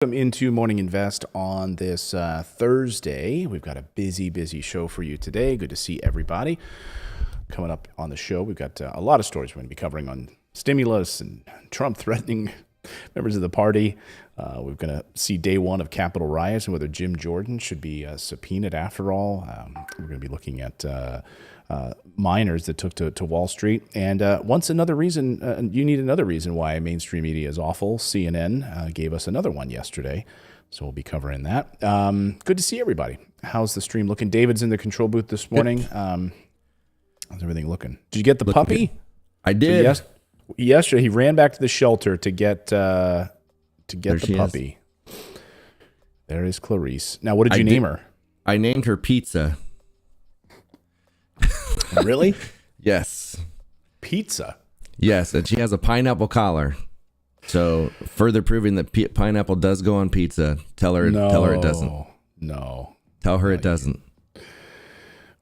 Welcome into Morning Invest on this Thursday. We've got a busy show for you today. Good to see everybody. Coming up on the show, we've got a lot of stories we're going to be covering on stimulus and Trump threatening members of the party. We're going to see day one of Capitol riots and whether Jim Jordan should be subpoenaed after all. We're going to be looking at miners that took to Wall Street. And you need another reason why mainstream media is awful. CNN gave us another one yesterday. So we'll be covering that. Good to see everybody. How's the stream looking? David's in the control booth this morning. How's everything looking? Did you get the puppy? Good. I did. So yesterday, he ran back to the shelter to get the puppy. There is Clarice. Now, what did you name her? I named her Pizza. Really? Yes. Pizza? Yes, and she has a pineapple collar. So, further proving that pineapple does go on pizza. Tell her it doesn't. No. Tell her it doesn't.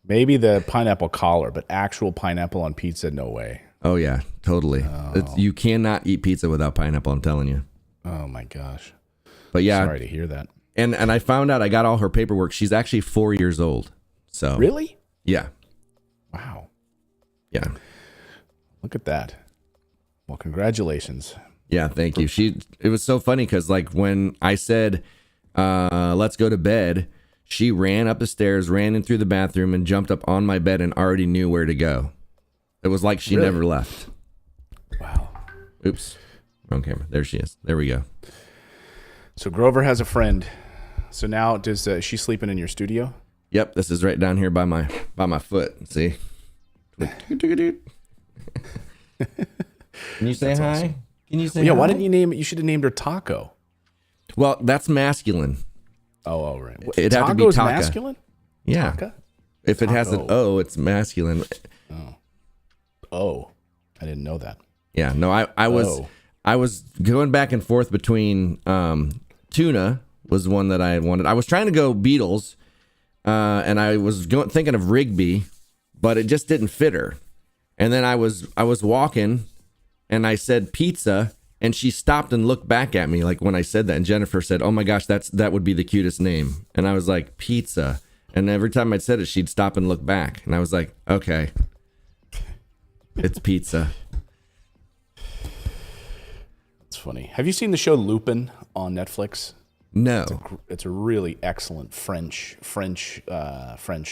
Maybe the pineapple collar, but actual pineapple on pizza, no way. Oh, yeah, totally. Oh. You cannot eat pizza without pineapple, I'm telling you. Oh, my gosh. But yeah. Sorry to hear that. And I found out I got all her paperwork. She's actually 4 years old. So Really? Yeah. Wow. Yeah. Look at that. Well, congratulations. Yeah, thank you. It was so funny because like when I said, let's go to bed, she ran up the stairs, ran in through the bathroom and jumped up on my bed and already knew where to go. It was like she never left. Wow. Oops. Wrong camera. There she is. There we go. So Grover has a friend. So now does she sleeping in your studio? Yep, this is right down here by my foot. See? Can you say hi? Awesome. Can you say hi? Why didn't you name it? You should have named her Taco. Well, that's masculine. Oh, right. It'd have to be Taka. Masculine? Yeah. Taka? If it has an O, it's masculine. Oh, I didn't know that. Yeah, no, I was going back and forth between Tuna was one that I wanted. I was trying to go Beatles, and I was thinking of Rigby, but it just didn't fit her. And then I was walking, and I said pizza, and she stopped and looked back at me like when I said that. And Jennifer said, "Oh my gosh, that would be the cutest name." And I was like, pizza. And every time I said it, she'd stop and look back, and I was like, okay, it's pizza. It's funny. Have you seen the show Lupin on Netflix? No. It's a really excellent French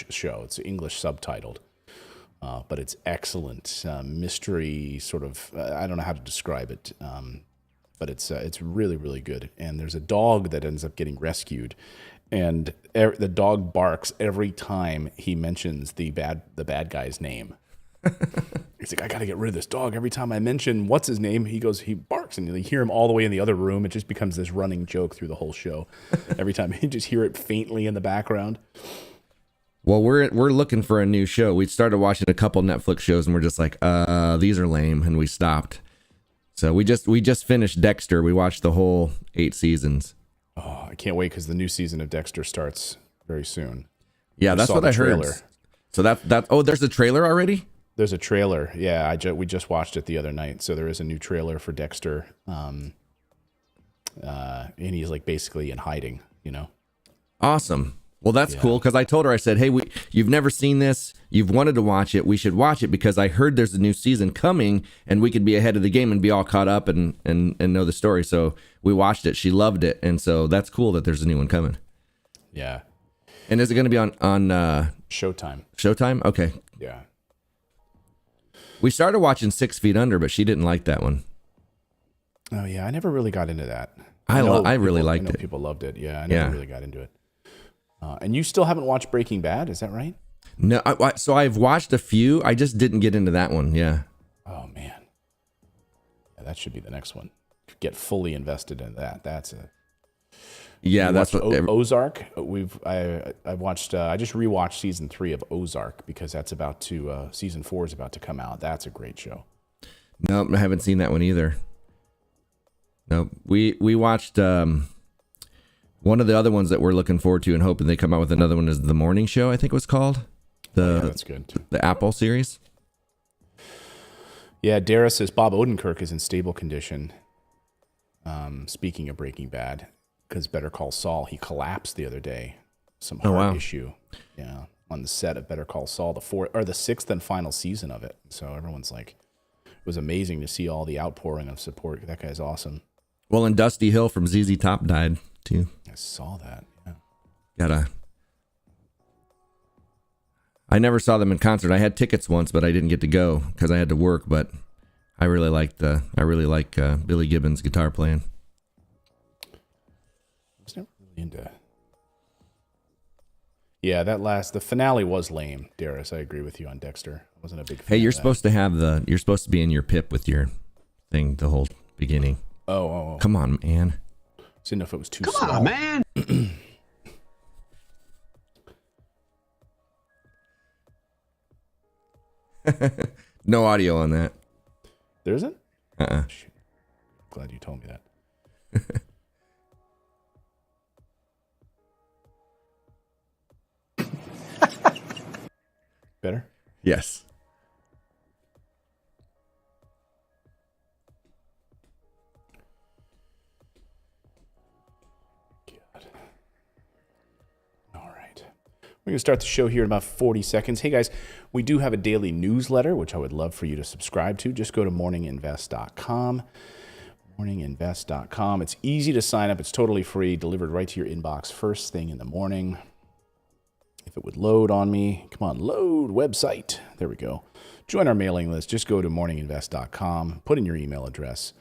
show. It's English subtitled, but it's excellent mystery sort of. I don't know how to describe it, but it's really really good. And there's a dog that ends up getting rescued, and the dog barks every time he mentions the bad guy's name. He's like, I got to get rid of this dog. Every time I mention what's his name, he barks, and you hear him all the way in the other room. It just becomes this running joke through the whole show. Every time you just hear it faintly in the background. Well, we're looking for a new show. We started watching a couple Netflix shows, and we're just like, these are lame, and we stopped. So we just finished Dexter. We watched the whole 8 seasons. Oh, I can't wait because the new season of Dexter starts very soon. Yeah, that's what I heard. So that there's a trailer already? There's a trailer. Yeah, we just watched it the other night. So there is a new trailer for Dexter. And he's like basically in hiding, you know? Awesome. Well, that's cool. Cause I told her, I said, hey, you've never seen this. You've wanted to watch it. We should watch it because I heard there's a new season coming and we could be ahead of the game and be all caught up and know the story. So we watched it. She loved it. And so that's cool that there's a new one coming. Yeah. And is it going to be on Showtime? Showtime? Okay. Yeah. We started watching 6 Feet Under, but she didn't like that one. Oh yeah, I never really got into that. I really liked it. People loved it. Yeah, I never really got into it. And you still haven't watched Breaking Bad, is that right? No, so I've watched a few. I just didn't get into that one. Yeah. Oh man, yeah, that should be the next one. Get fully invested in that. That's a. Yeah, that's what Ozark. I watched. I just rewatched season 3 of Ozark because that's about to. Season 4 is about to come out. That's a great show. No, I haven't seen that one either. No, we watched one of the other ones that we're looking forward to and hoping they come out with another one is The Morning Show. I think it was called that's good. The Apple series. Yeah, Dara says Bob Odenkirk is in stable condition. Speaking of Breaking Bad, because Better Call Saul, he collapsed the other day. Some Oh, heart wow. issue. Yeah, on the set of Better Call Saul, the sixth and final season of it. So everyone's like, it was amazing to see all the outpouring of support. That guy's awesome. Well, and Dusty Hill from ZZ Top died too. I saw that. Yeah. I never saw them in concert. I had tickets once, but I didn't get to go because I had to work. But I really like Billy Gibbons' guitar playing. I was never really into. Yeah, the finale was lame, Darius. I agree with you on Dexter. I wasn't a big fan. Hey, you're of that. supposed to be in your pip with your thing the whole beginning. Oh. Come on, man. I didn't know if it was too small. Come on, man. No audio on that. There isn't? Shoot. Glad you told me that. Better? Yes. God. All right. We're going to start the show here in about 40 seconds. Hey, guys, we do have a daily newsletter, which I would love for you to subscribe to. Just go to morninginvest.com. Morninginvest.com. It's easy to sign up. It's totally free, delivered right to your inbox first thing in the morning. If it would load on me, come on, load website. There we go. Join our mailing list. Just go to morninginvest.com, put in your email address,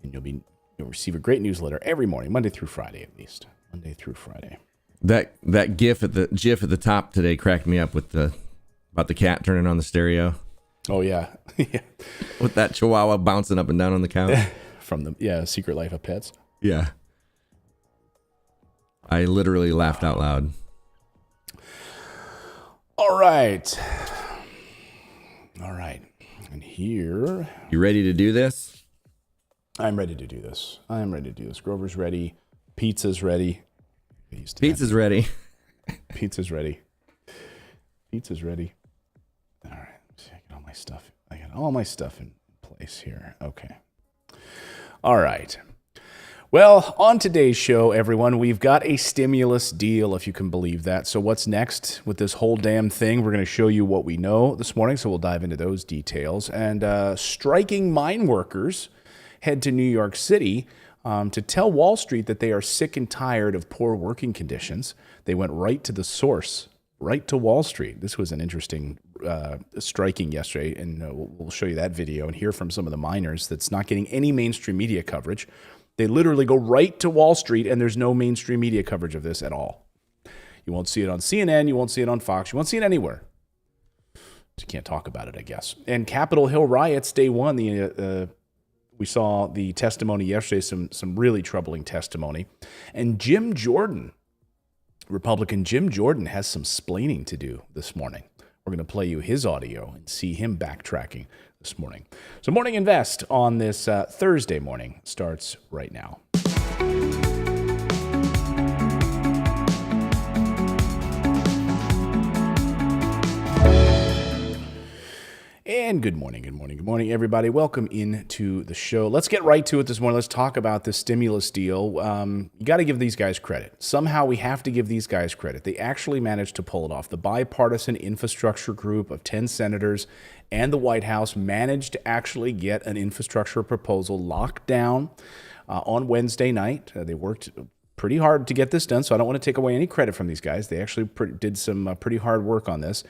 and you'll receive a great newsletter every morning, Monday through Friday at least. Monday through Friday. That GIF at the top today cracked me up about the cat turning on the stereo. Oh yeah, yeah. With that chihuahua bouncing up and down on the couch. From the Secret Life of Pets. Yeah. I literally laughed out loud. All right. And here, You ready to do this? I'm ready to do this. Grover's ready. Pizza's ready. Pizza's ready. Pizza's ready. All right. I got all my stuff in place here. Okay. All right. Well, on today's show, everyone, we've got a stimulus deal, if you can believe that. So what's next with this whole damn thing? We're going to show you what we know this morning, so we'll dive into those details. And striking mine workers head to New York City to tell Wall Street that they are sick and tired of poor working conditions. They went right to the source, right to Wall Street. This was an interesting striking yesterday, and we'll show you that video and hear from some of the miners that's not getting any mainstream media coverage. They literally go right to Wall Street, and there's no mainstream media coverage of this at all. You won't see it on CNN. You won't see it on Fox. You won't see it anywhere. You can't talk about it, I guess. And Capitol Hill riots, day one. We saw the testimony yesterday, some really troubling testimony. And Jim Jordan, Republican Jim Jordan, has some splaining to do this morning. We're going to play you his audio and see him backtracking this morning. So Morning Invest on this Thursday morning starts right now. And good morning, everybody. Welcome into the show. Let's get right to it this morning. Let's talk about this stimulus deal. You got to give these guys credit. Somehow we have to give these guys credit. They actually managed to pull it off. The bipartisan infrastructure group of 10 senators and the White House managed to actually get an infrastructure proposal locked down on Wednesday night. They worked pretty hard to get this done, so I don't want to take away any credit from these guys. They actually did some pretty hard work on this,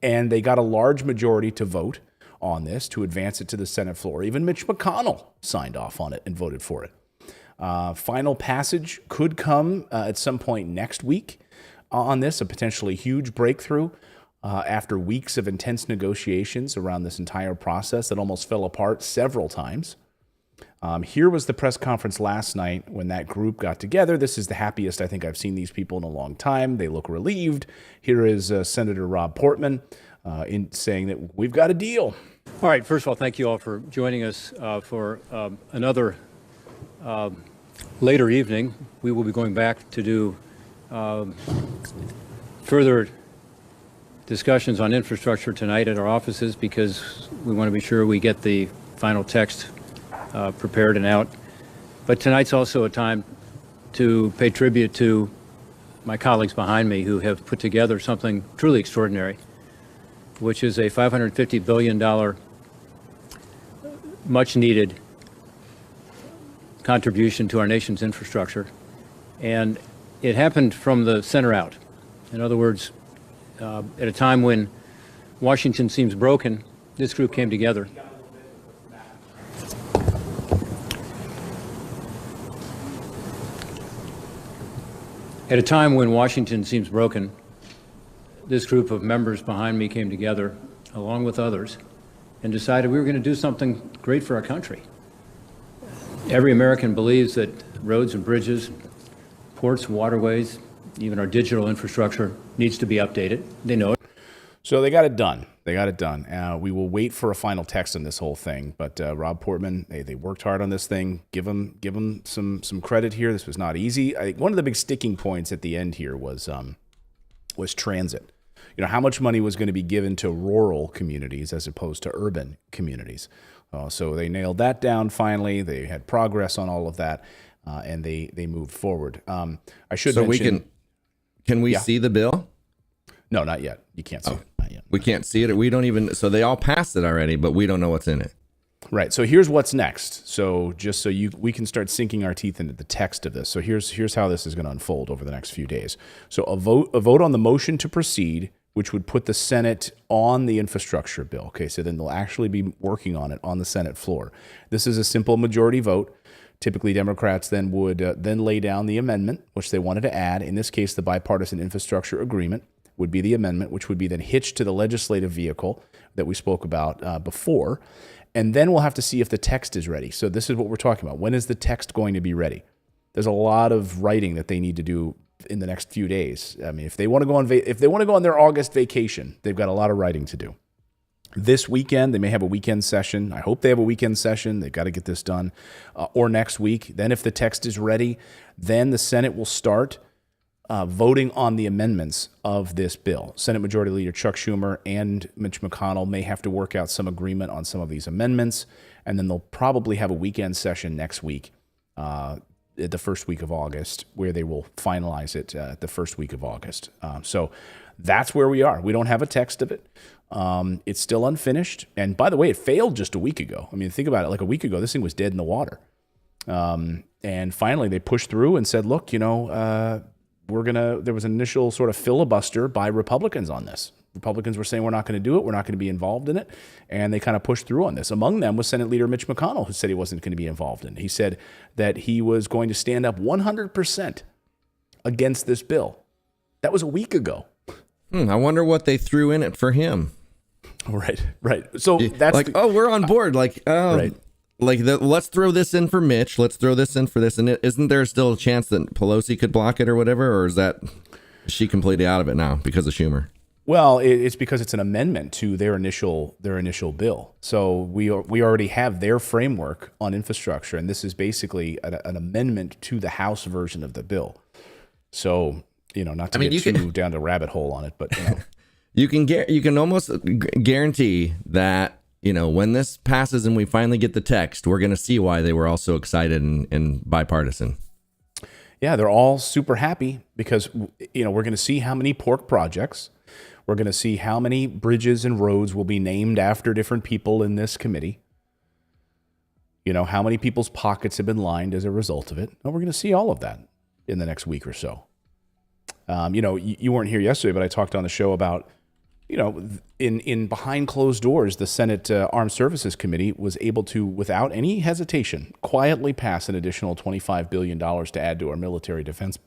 and they got a large majority to vote on this to advance it to the Senate floor. Even Mitch McConnell signed off on it and voted for it. Final passage could come at some point next week on this, a potentially huge breakthrough after weeks of intense negotiations around this entire process that almost fell apart several times. Here was the press conference last night when that group got together. This is the happiest I think I've seen these people in a long time. They look relieved. Here is Senator Rob Portman in saying that we've got a deal. All right. First of all, thank you all for joining us for another later evening. We will be going back to do further discussions on infrastructure tonight at our offices because we want to be sure we get the final text prepared and out. But tonight's also a time to pay tribute to my colleagues behind me who have put together something truly extraordinary, which is a $550 billion much-needed contribution to our nation's infrastructure. And it happened from the center out. In other words, at a time when Washington seems broken, this group came together. At a time when Washington seems broken, this group of members behind me came together, along with others, and decided we were going to do something great for our country. Every American believes that roads and bridges, ports, waterways, even our digital infrastructure needs to be updated. They know it. So they got it done. They got it done. We will wait for a final text on this whole thing. But Rob Portman, they worked hard on this thing. Give them some credit here. This was not easy. I think one of the big sticking points at the end here was transit. You know, how much money was going to be given to rural communities as opposed to urban communities. So they nailed that down finally. They had progress on all of that, and they moved forward. I should mention. Can we see the bill? No, not yet. You can't see it. Not yet. We can't see it. We don't even. So they all passed it already, but we don't know what's in it. Right. So here's what's next. So just so we can start sinking our teeth into the text of this. So here's how this is going to unfold over the next few days. So a vote on the motion to proceed, which would put the Senate on the infrastructure bill. Okay. So then they'll actually be working on it on the Senate floor. This is a simple majority vote. Typically, Democrats then would then lay down the amendment, which they wanted to add. In this case, the bipartisan infrastructure agreement would be the amendment, which would be then hitched to the legislative vehicle that we spoke about before. And then we'll have to see if the text is ready. So this is what we're talking about. When is the text going to be ready? There's a lot of writing that they need to do in the next few days. I mean, if they want to go on their August vacation, they've got a lot of writing to do. This weekend, they may have a weekend session. I hope they have a weekend session. They've got to get this done. Or next week. Then if the text is ready, then the Senate will start voting on the amendments of this bill. Senate Majority Leader Chuck Schumer and Mitch McConnell may have to work out some agreement on some of these amendments, and then they'll probably have a weekend session next week, the first week of August, where they will finalize it the first week of August. So that's where we are. We don't have a text of it. It's still unfinished. And by the way, it failed just a week ago. I mean, think about it. Like a week ago, this thing was dead in the water. And finally, they pushed through and said, look, there was an initial sort of filibuster by Republicans on this. Republicans were saying, we're not going to do it. We're not going to be involved in it. And they kind of pushed through on this. Among them was Senate Leader Mitch McConnell, who said he wasn't going to be involved in it. He said that he was going to stand up 100% against this bill. That was a week ago. I wonder what they threw in it for him. Right. So that's we're on board. Right. Let's throw this in for Mitch. Let's throw this in for this. And isn't there still a chance that Pelosi could block it or whatever? Or is she completely out of it now because of Schumer? Well, it's because it's an amendment to their initial bill. So we already have their framework on infrastructure, and this is basically an amendment to the House version of the bill. So not to get too down the rabbit hole on it, but you can almost guarantee that. When this passes and we finally get the text, we're going to see why they were all so excited and bipartisan. Yeah, they're all super happy because, we're going to see how many pork projects. We're going to see how many bridges and roads will be named after different people in this committee. How many people's pockets have been lined as a result of it. And we're going to see all of that in the next week or so. You weren't here yesterday, but I talked on the show about, in behind closed doors, the Senate Armed Services Committee was able to, without any hesitation, quietly pass an additional $25 billion to add to our military defense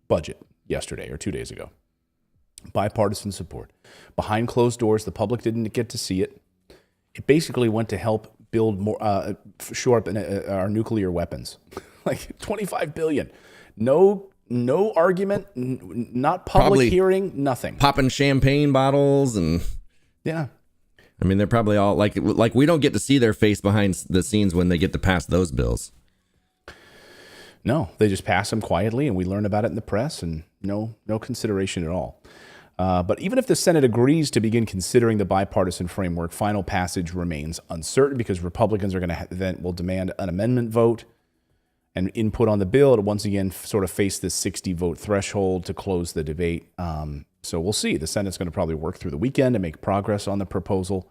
budget yesterday or 2 days ago. Bipartisan support. Behind closed doors, the public didn't get to see it. It basically went to help build more, shore up our nuclear weapons. Like $25 billion. No argument, not public hearing, nothing. Popping champagne bottles and yeah. I mean, they're probably all like we don't get to see their face behind the scenes when they get to pass those bills. No, they just pass them quietly, and we learn about it in the press, and no consideration at all. But even if the Senate agrees to begin considering the bipartisan framework, final passage remains uncertain because Republicans are will demand an amendment vote. and input on the bill to once again sort of face this 60 vote threshold to close the debate. So we'll see. The Senate's going to probably work through the weekend to make progress on the proposal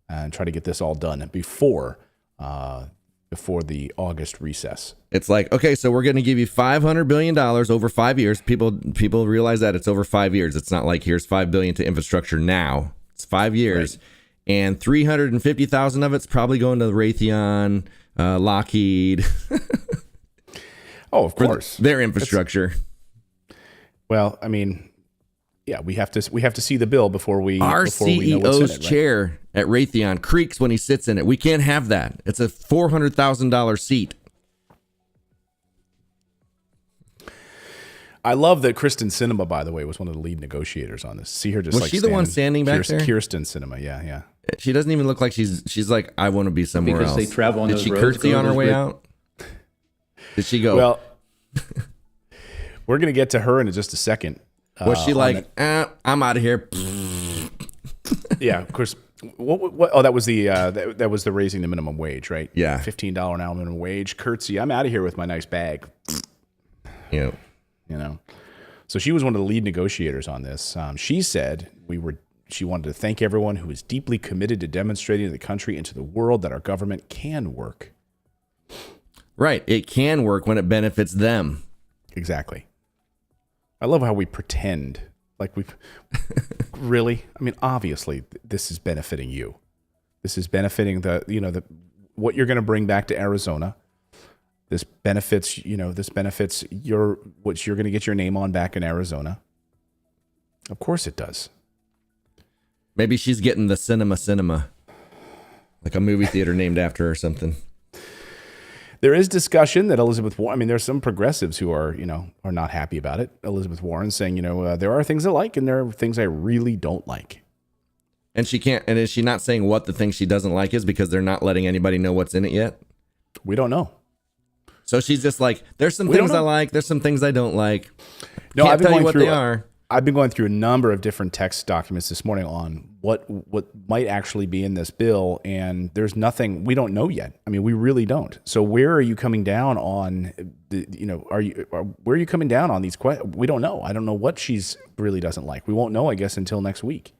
and try to get this all done before the August recess. It's like, okay, so we're going to give you $500 billion over 5 years. People realize that it's over 5 years. It's not like here's $5 billion to infrastructure now. It's 5 years, right. And 350,000 of it's probably going to Raytheon, Lockheed. Oh, of course, their infrastructure. Well, I mean, yeah, we have to see the bill before we Our before we know what's in CEO's it, chair at Raytheon creaks when he sits in it. We can't have that. It's a $400,000 seat. I love that Kristen Sinema, by the way, was one of the lead negotiators on this. See her just was she the one standing back there? Kirsten Sinema, yeah. She doesn't even look like she's like, I want to be somewhere because else. They travel on Did those she roads, curtsy on her way out? Did she go? Well, we're gonna get to her in just a second. Was she like, I'm out of here? Yeah, of course. What? Oh, that was that was the raising the minimum wage, right? Yeah, $15 an hour minimum wage. Curtsy. I'm out of here with my nice bag. Yeah. You know, so she was one of the lead negotiators on this. She said she wanted to thank everyone who is deeply committed to demonstrating to the country and to the world that our government can work. Right. It can work when it benefits them. Exactly. I love how we pretend like we've really, I mean, obviously this is benefiting you. This is benefiting what you're going to bring back to Arizona. This benefits you're going to get your name on back in Arizona. Of course it does. Maybe she's getting the cinema, like a movie theater named after her or something. There is discussion that Elizabeth Warren, I mean, there's some progressives who are not happy about it. Elizabeth Warren saying, there are things I like and there are things I really don't like. And is she not saying what the thing she doesn't like is because they're not letting anybody know what's in it yet? We don't know. So she's just like, there's some things I like, there's some things I don't like. No, Can't tell you what they are. I've been going through a number of different text documents this morning on what might actually be in this bill, and there's nothing we don't know yet. I mean, we really don't. So where are you coming down on where are you coming down on these questions? We don't know. I don't know what she's really doesn't like. We won't know, I guess, until next week.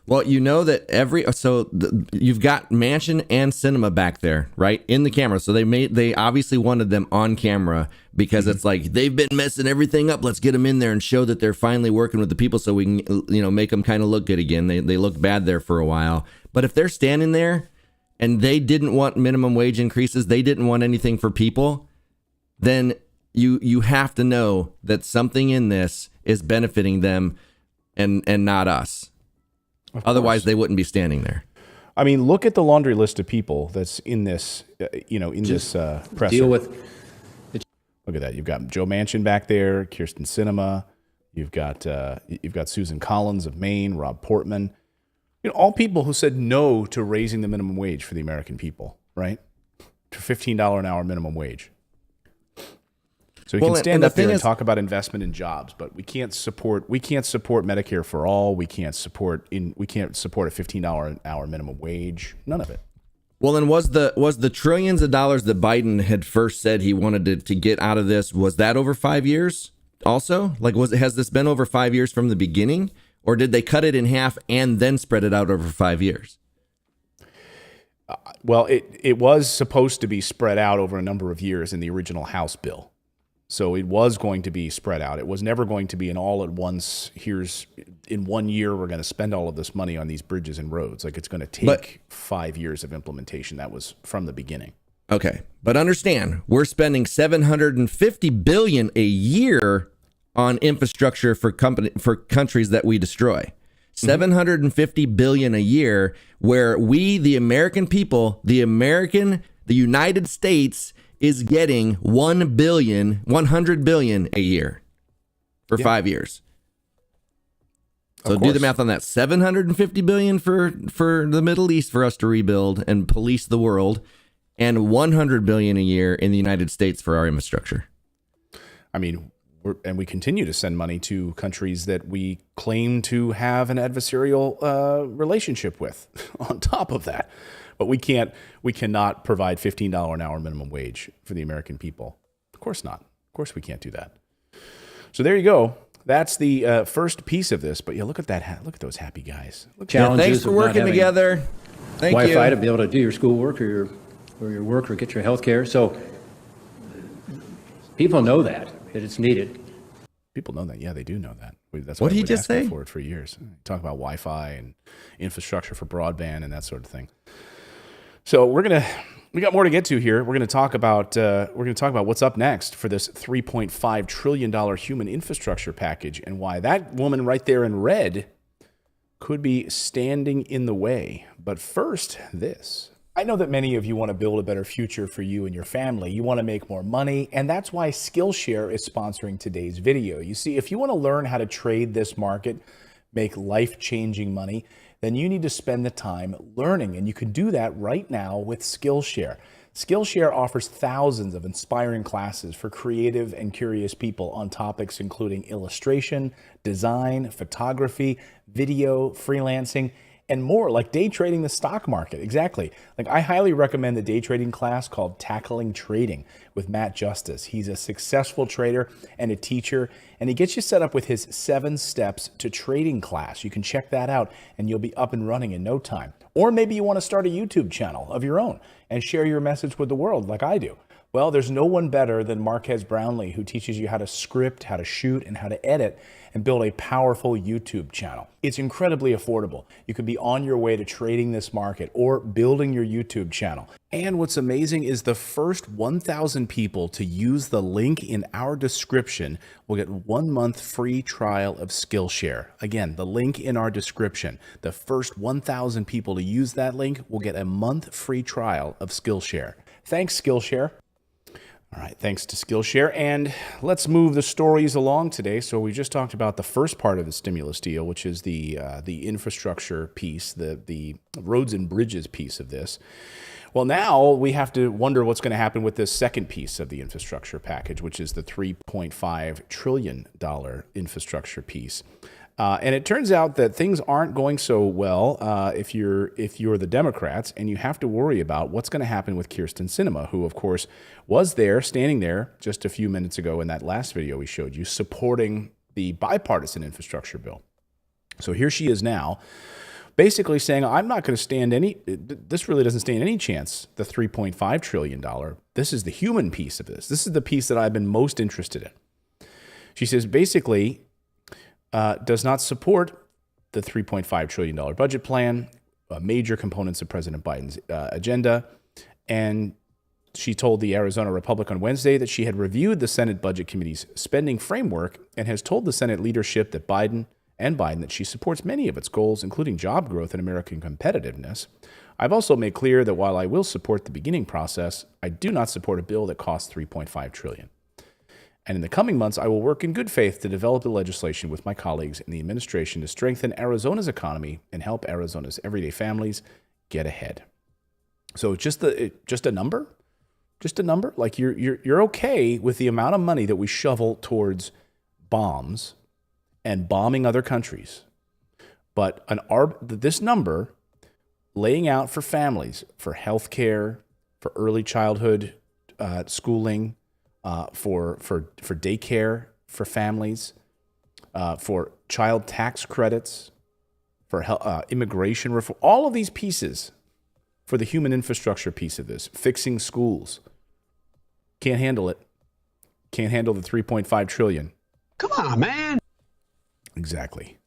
Well, you know that you've got Manchin and Sinema back there, right, in the camera. So they obviously wanted them on camera because it's like they've been messing everything up. Let's get them in there and show that they're finally working with the people, so we can make them kind of look good again. They looked bad there for a while, but if they're standing there and they didn't want minimum wage increases, they didn't want anything for people, then you have to know that something in this is benefiting them and not us. Otherwise, they wouldn't be standing there. I mean, look at the laundry list of people that's in this, this presser. Deal with. Look at that. You've got Joe Manchin back there, Kirsten Sinema. You've got Susan Collins of Maine, Rob Portman. All people who said no to raising the minimum wage for the American people, right? To $15 an hour minimum wage. So we can stand up there and talk about investment in jobs, but we can't support Medicare for all. We can't support a $15 an hour minimum wage. None of it. Well, then was the trillions of dollars that Biden had first said he wanted to get out of this, was that over 5 years also? Like, has this been over 5 years from the beginning, or did they cut it in half and then spread it out over 5 years? Well, it was supposed to be spread out over a number of years in the original House bill. So it was going to be spread out. It was never going to be an all at once, in 1 year, we're going to spend all of this money on these bridges and roads. Like, it's going to take 5 years of implementation. That was from the beginning. Okay. But understand, we're spending $750 billion a year on infrastructure for countries that we destroy. $750 billion a year, where we, the American people, the United States, is getting $100 billion a year for 5 years. So do the math on that. $750 billion for the Middle East for us to rebuild and police the world, and $100 billion a year in the United States for our infrastructure. I mean, we continue to send money to countries that we claim to have an adversarial relationship with on top of that. But we cannot provide $15 an hour minimum wage for the American people. Of course not. Of course we can't do that. So there you go. That's the first piece of this. But yeah, look at that. Look at those happy guys. Thanks for working together. Thank you. Wi-Fi to be able to do your schoolwork or your work or get your health care. So people know that it's needed. People know that. Yeah, they do know that. That's what why did he we've been just asking say? For it for years. Talk about Wi-Fi and infrastructure for broadband and that sort of thing. So we got more to get to here. We're going to talk about what's up next for this $3.5 trillion human infrastructure package and why that woman right there in red could be standing in the way. But first, this. I know that many of you want to build a better future for you and your family. You want to make more money, and that's why Skillshare is sponsoring today's video. You see, if you want to learn how to trade this market, make life-changing money, then you need to spend the time learning, and you can do that right now with Skillshare. Skillshare offers thousands of inspiring classes for creative and curious people on topics including illustration, design, photography, video, freelancing, and more, like day trading the stock market. Exactly. Like, I highly recommend the day trading class called Tackling Trading with Matt Justice. He's a successful trader and a teacher, and he gets you set up with his 7 steps to trading class. You can check that out and you'll be up and running in no time. Or maybe you want to start a YouTube channel of your own and share your message with the world like I do. Well, there's no one better than Marquez Brownlee, who teaches you how to script, how to shoot, and how to edit and build a powerful YouTube channel. It's incredibly affordable. You could be on your way to trading this market or building your YouTube channel. And what's amazing is the first 1,000 people to use the link in our description will get 1 month free trial of Skillshare. Again, the link in our description. The first 1,000 people to use that link will get a month free trial of Skillshare. Thanks, Skillshare. All right, thanks to Skillshare. And let's move the stories along today. So we just talked about the first part of the stimulus deal, which is the infrastructure piece, the roads and bridges piece of this. Well, now we have to wonder what's going to happen with this second piece of the infrastructure package, which is the $3.5 trillion infrastructure piece. And it turns out that things aren't going so well if you're the Democrats, and you have to worry about what's going to happen with Kyrsten Sinema, who, of course, was there, standing there just a few minutes ago in that last video we showed you, supporting the bipartisan infrastructure bill. So here she is now, basically saying, I'm not going to stand this really doesn't stand any chance, the $3.5 trillion. This is the human piece of this. This is the piece that I've been most interested in. She says, basically, does not support the $3.5 trillion budget plan, major components of President Biden's agenda. And she told the Arizona Republic on Wednesday that she had reviewed the Senate Budget Committee's spending framework and has told the Senate leadership that that she supports many of its goals, including job growth and American competitiveness. I've also made clear that while I will support the beginning process, I do not support a bill that costs $3.5 trillion. And in the coming months, I will work in good faith to develop the legislation with my colleagues in the administration to strengthen Arizona's economy and help Arizona's everyday families get ahead. So just a number, like you're okay with the amount of money that we shovel towards bombs and bombing other countries, but this number laying out for families, for healthcare, for early childhood schooling, for daycare for families, for child tax credits, for immigration reform, all of these pieces for the human infrastructure piece of this, fixing schools. Can't handle it. Can't handle the $3.5 trillion. Come on, man. Exactly.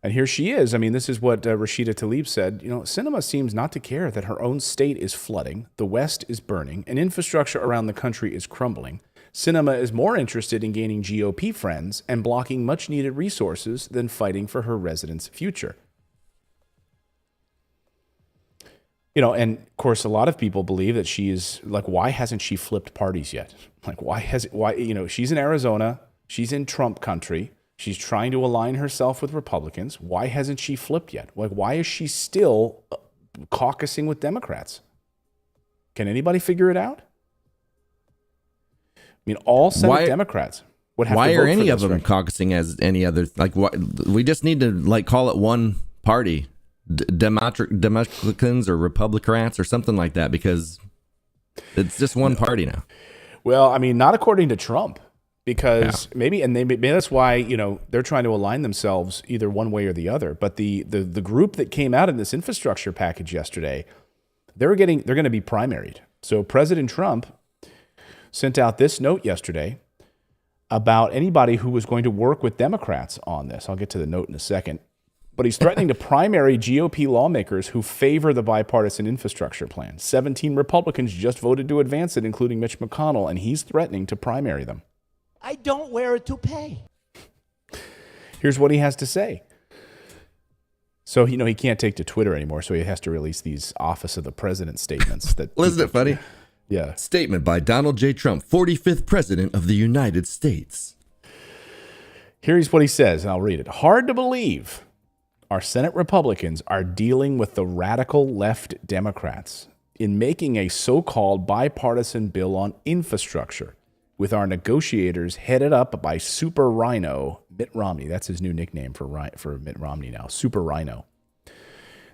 And here she is. I mean, this is what Rashida Tlaib said. Sinema seems not to care that her own state is flooding, the West is burning, and infrastructure around the country is crumbling. Sinema is more interested in gaining GOP friends and blocking much-needed resources than fighting for her residents' future. And of course, a lot of people believe that she is like, why hasn't she flipped parties yet? Like, she's in Arizona, she's in Trump country. She's trying to align herself with Republicans. Why hasn't she flipped yet? Like, why is she still caucusing with Democrats? Can anybody figure it out? I mean, all Senate Democrats would have to vote for this. Why are any of them caucusing as any other? Like, we just need to call it one party Democrats or Republicans or something like that, because it's just one party now. Well, I mean, not according to Trump, because maybe that's why, they're trying to align themselves either one way or the other. But the group that came out in this infrastructure package yesterday, they're going to be primaried. So President Trump sent out this note yesterday about anybody who was going to work with Democrats on this. I'll get to the note in a second. But he's threatening to primary GOP lawmakers who favor the bipartisan infrastructure plan. 17 Republicans just voted to advance it, including Mitch McConnell, and he's threatening to primary them. I don't wear a toupee. Here's what he has to say. So, he can't take to Twitter anymore, so he has to release these Office of the President statements. Well, isn't it funny? Yeah. Statement by Donald J. Trump, 45th President of the United States. Here's what he says, and I'll read it. Hard to believe our Senate Republicans are dealing with the radical left Democrats in making a so-called bipartisan bill on infrastructure, with our negotiators headed up by Super Rhino Mitt Romney. That's his new nickname for Mitt Romney now, Super Rhino.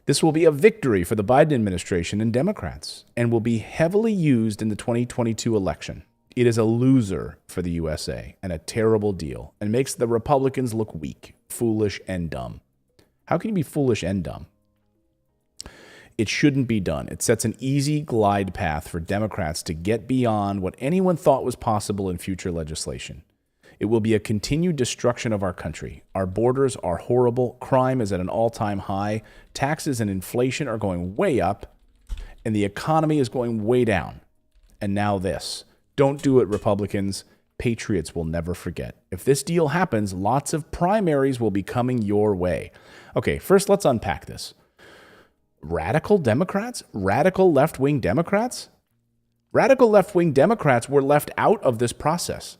This will be a victory for the Biden administration and Democrats, and will be heavily used in the 2022 election. It is a loser for the USA and a terrible deal, and makes the Republicans look weak, foolish, and dumb. How can you be foolish and dumb? It shouldn't be done. It sets an easy glide path for Democrats to get beyond what anyone thought was possible in future legislation. It will be a continued destruction of our country. Our borders are horrible. Crime is at an all-time high. Taxes and inflation are going way up, and the economy is going way down. And now this. Don't do it, Republicans. Patriots will never forget. If this deal happens, lots of primaries will be coming your way. Okay, first let's unpack this. Radical Democrats? Radical left-wing Democrats? Radical left-wing Democrats were left out of this process.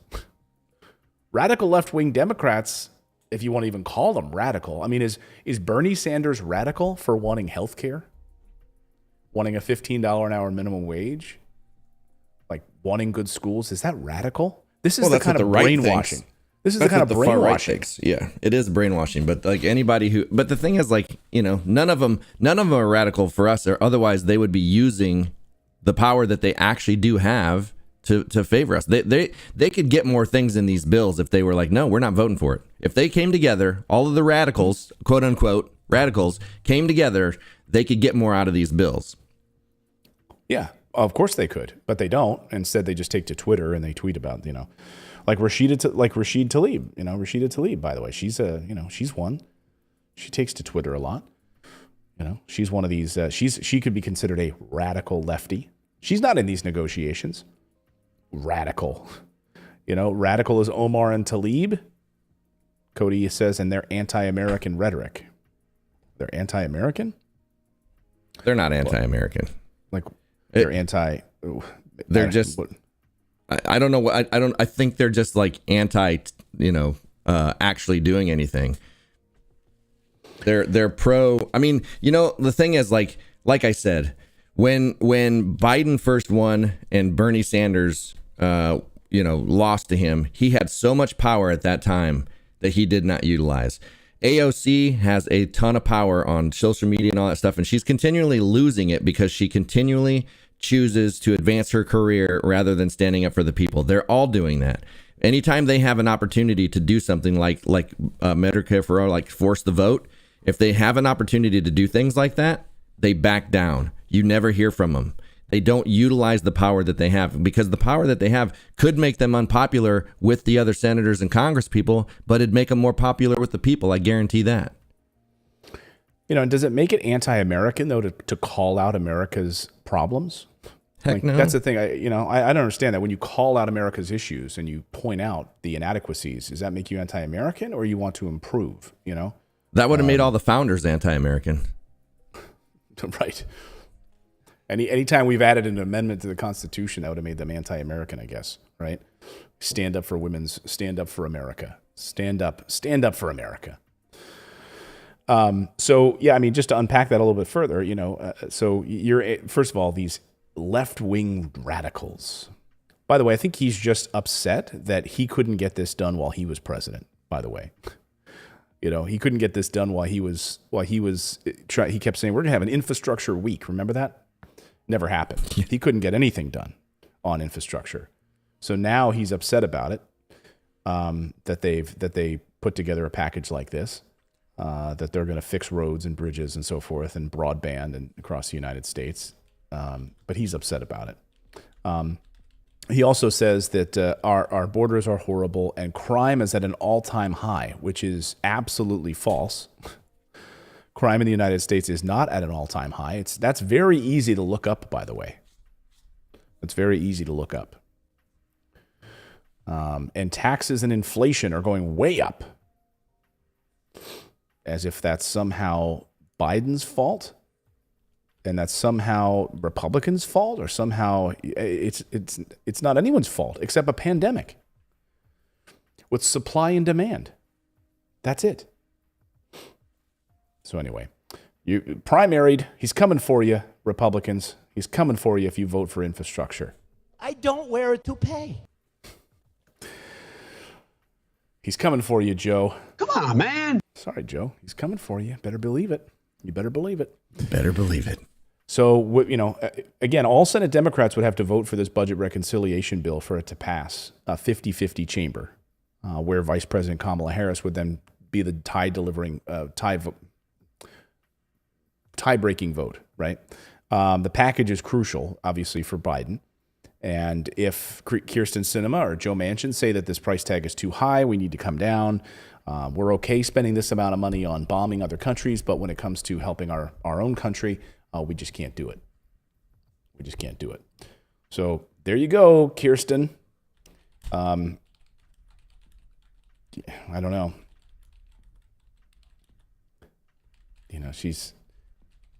Radical left-wing Democrats, if you want to even call them radical, I mean, is Bernie Sanders radical for wanting health care? Wanting a $15 an hour minimum wage? Like wanting good schools? Is that radical? This is the kind of brainwashing. This is the kind of brainwashing. Yeah, it is brainwashing. But like anybody but the thing is, like, none of them are radical for us, or otherwise they would be using the power that they actually do have to favor us. They could get more things in these bills if they were like, no, we're not voting for it. If they came together, all of the radicals, quote unquote radicals, came together, they could get more out of these bills. Yeah, of course they could, but they don't. Instead, they just take to Twitter and they tweet about, like Rashida Tlaib. Rashida Tlaib, by the way, she's one. She takes to Twitter a lot. She's one of these. She could be considered a radical lefty. She's not in these negotiations. Radical, radical is Omar and Tlaib. Cody says, and they're anti-American rhetoric. They're anti-American. They're not anti-American. They're anti. They're just. I don't know what I think they're just like anti. Actually doing anything. They're pro. I mean, the thing is, like I said, when Biden first won and Bernie Sanders, lost to him, he had so much power at that time that he did not utilize. AOC has a ton of power on social media and all that stuff, and she's continually losing it because she continually chooses to advance her career rather than standing up for the people. They're all doing that. Anytime they have an opportunity to do something like Medicare for all, like force the vote, if they have an opportunity to do things like that, they back down. You never hear from them. They don't utilize the power that they have, because the power that they have could make them unpopular with the other senators and Congress people, but it'd make them more popular with the people. I guarantee that. And does it make it anti-American, though, to call out America's problems? Heck no. That's the thing. I don't understand that. When you call out America's issues and you point out the inadequacies, does that make you anti-American, or you want to improve? That would have made all the founders anti-American. Right. Anytime we've added an amendment to the Constitution, that would have made them anti-American, I guess. Right. Stand up for stand up for America. Stand up for America. So yeah, I mean, just to unpack that a little bit further, so you're, first of all, these left-wing radicals. By the way, I think he's just upset that he couldn't get this done while he was president, by the way. You know, he couldn't get this done while he kept saying, we're going to have an infrastructure week. Remember that? Never happened. He couldn't get anything done on infrastructure. So now he's upset about it, that they put together a package like this, that they're going to fix roads and bridges and so forth and broadband and across the United States. But he's upset about it. He also says that our borders are horrible and crime is at an all-time high, which is absolutely false. Crime in the United States is not at an all-time high. That's very easy to look up, by the way. It's very easy to look up. And taxes and inflation are going way up, as if that's somehow Biden's fault. And that's somehow Republicans' fault, or somehow it's not anyone's fault except a pandemic with supply and demand. That's it. So anyway, you primaried. He's coming for you, Republicans. He's coming for you if you vote for infrastructure. I don't wear a toupee. He's coming for you, Joe. Come on, man. Sorry, Joe. He's coming for you. Better believe it. You better believe it. Better believe it. So, you know, again, all Senate Democrats would have to vote for this budget reconciliation bill for it to pass, a 50-50 chamber, where Vice President Kamala Harris would then be the tie-breaking vote, right? The package is crucial, obviously, for Biden. And if Kyrsten Sinema or Joe Manchin say that this price tag is too high, we need to come down. We're okay spending this amount of money on bombing other countries, but when it comes to helping our own country, we just can't do it. We just can't do it. So there you go, Kyrsten. I don't know. You know, she's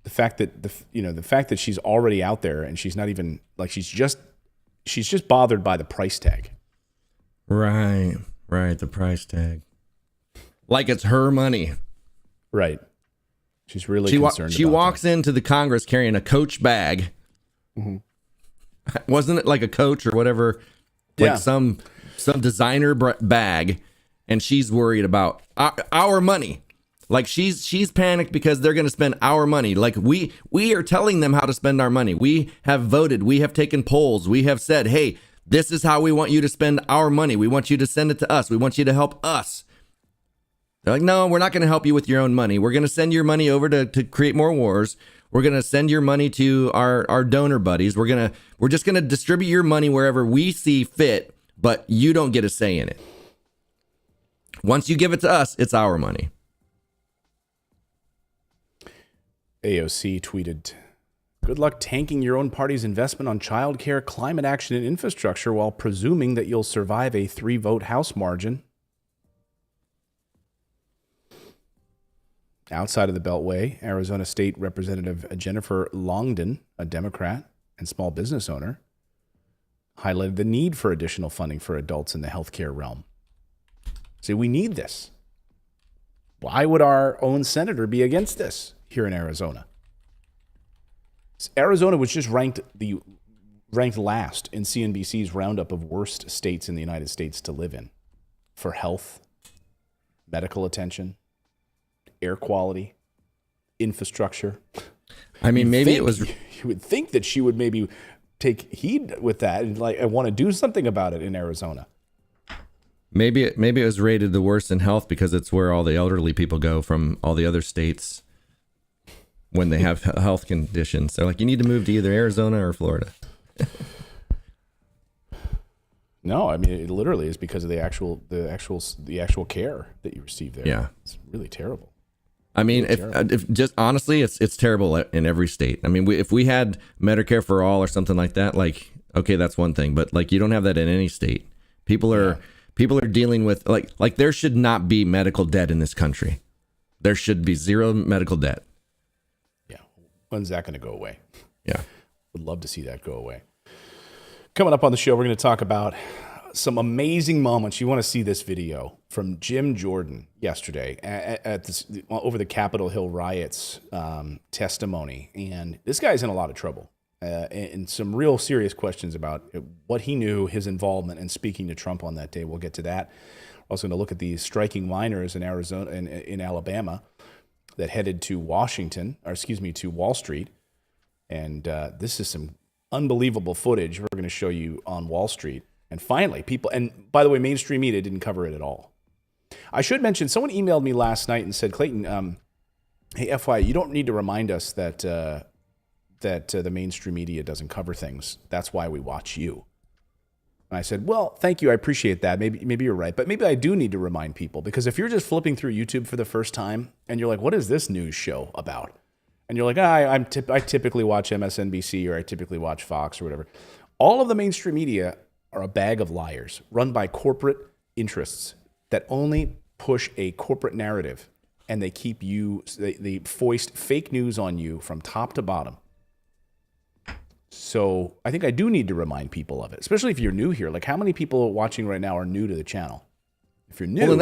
the fact that she's already out there and she's not even like she's just bothered by the price tag. Right, the price tag. Like it's her money. Right. She's really concerned. She walks into the Congress carrying a Coach bag. Mm-hmm. Wasn't it like a Coach or whatever? Like some designer bag, and she's worried about our money. Like she's panicked because they're going to spend our money. Like we are telling them how to spend our money. We have voted. We have taken polls. We have said, hey, this is how we want you to spend our money. We want you to send it to us. We want you to help us. They're like, no, we're not going to help you with your own money. We're going to send your money over to create more wars. We're going to send your money to our donor buddies. We're just going to distribute your money wherever we see fit, but you don't get a say in it. Once you give it to us, it's our money. AOC tweeted, good luck tanking your own party's investment on childcare, climate action, and infrastructure while presuming that you'll survive a 3-vote House margin. Outside of the Beltway, Arizona State Representative Jennifer Longden, a Democrat and small business owner, highlighted the need for additional funding for adults in the healthcare realm. See, we need this. Why would our own senator be against this here in Arizona? Arizona was just ranked last in CNBC's roundup of worst states in the United States to live in for health, medical attention, air quality, infrastructure. I mean, you would think that she would maybe take heed with that and I want to do something about it in Arizona. Maybe it was rated the worst in health because it's where all the elderly people go from all the other states when they have health conditions. They're like, you need to move to either Arizona or Florida. No, I mean it literally is because of the actual care that you receive there. Yeah, it's really terrible. I mean, if just honestly, it's terrible in every state. I mean, if we had Medicare for all or something like that, like, okay, that's one thing, but like you don't have that in any state. People are dealing with like there should not be medical debt in this country. There should be zero medical debt. Yeah. When's that going to go away? Yeah. Would love to see that go away. Coming up on the show, we're going to talk about some amazing moments. You want to see this video from Jim Jordan yesterday at this over the Capitol Hill riots testimony. And this guy's in a lot of trouble and some real serious questions about what he knew, his involvement in speaking to Trump on that day. We'll get to that. Also going to look at the striking miners in Arizona and in Alabama that headed to to Wall Street. And this is some unbelievable footage we're going to show you on Wall Street. And finally, and by the way, mainstream media didn't cover it at all. I should mention, someone emailed me last night and said, Clayton, hey, FYI, you don't need to remind us that the mainstream media doesn't cover things. That's why we watch you. And I said, well, thank you. I appreciate that. Maybe you're right. But maybe I do need to remind people, because if you're just flipping through YouTube for the first time and you're like, what is this news show about? And you're like, I typically watch MSNBC, or I typically watch Fox or whatever. All of the mainstream media are a bag of liars run by corporate interests that only push a corporate narrative, and they they foist fake news on you from top to bottom. So I think I do need to remind people of it, especially if you're new here. Like, how many people watching right now are new to the channel? If you're new,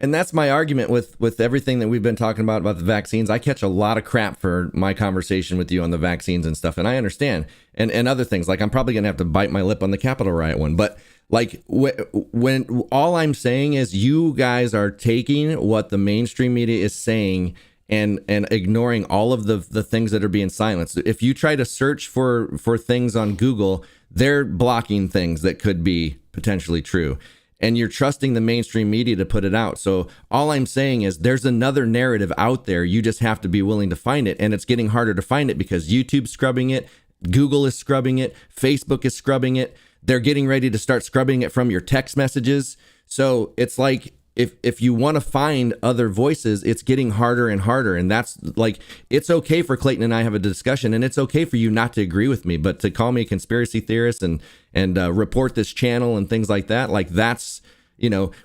and that's my argument with everything that we've been talking about the vaccines. I catch a lot of crap for my conversation with you on the vaccines and stuff, and I understand. And other things, like I'm probably going to have to bite my lip on the Capitol riot one. But like when all I'm saying is you guys are taking what the mainstream media is saying and ignoring all of the things that are being silenced. If you try to search for things on Google, they're blocking things that could be potentially true. And you're trusting the mainstream media to put it out. So all I'm saying is there's another narrative out there. You just have to be willing to find it. And it's getting harder to find it because YouTube's scrubbing it. Google is scrubbing it. Facebook is scrubbing it. They're getting ready to start scrubbing it from your text messages. So it's like, if you want to find other voices, it's getting harder and harder. And that's like, it's okay for Clayton and I have a discussion, and it's okay for you not to agree with me, but to call me a conspiracy theorist and report this channel and things like that, like that's,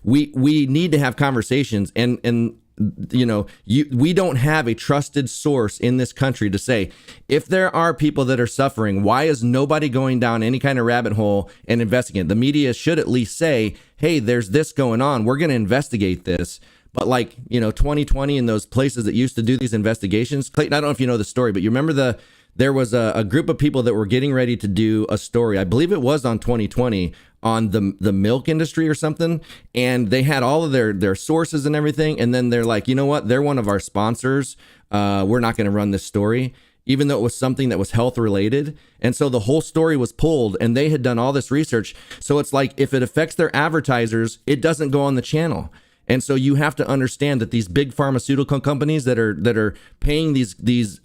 we need to have conversations, and we don't have a trusted source in this country to say, if there are people that are suffering, why is nobody going down any kind of rabbit hole and investigating? The media should at least say, hey, there's this going on. We're going to investigate this. But like, 2020 and those places that used to do these investigations, Clayton, I don't know if you know the story, but you remember there was a group of people that were getting ready to do a story. I believe it was on 2020 on the milk industry or something. And they had all of their sources and everything. And then they're like, you know what? They're one of our sponsors. We're not going to run this story, even though it was something that was health related. And so the whole story was pulled, and they had done all this research. So it's like, if it affects their advertisers, it doesn't go on the channel. And so you have to understand that these big pharmaceutical companies that are paying these news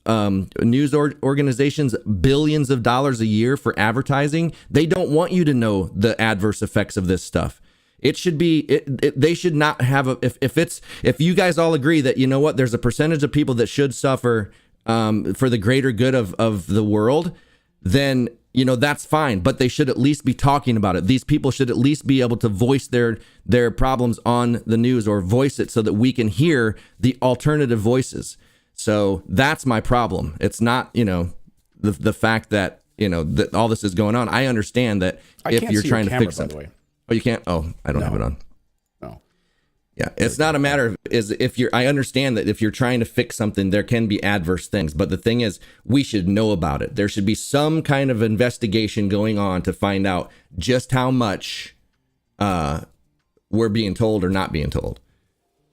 organizations billions of dollars a year for advertising, they don't want you to know the adverse effects of this stuff. It should be they should not have if you guys all agree that, you know what, there's a percentage of people that should suffer for the greater good of the world, then that's fine, but they should at least be talking about it. These people should at least be able to voice their problems on the news, or voice it so that we can hear the alternative voices. So that's my problem. It's not, the fact that, that all this is going on. I understand that if you're trying to fix something. Oh, you can't? Oh, I don't have it on. No. Yeah, it's not a matter of I understand that if you're trying to fix something, there can be adverse things. But the thing is, we should know about it. There should be some kind of investigation going on to find out just how much we're being told or not being told.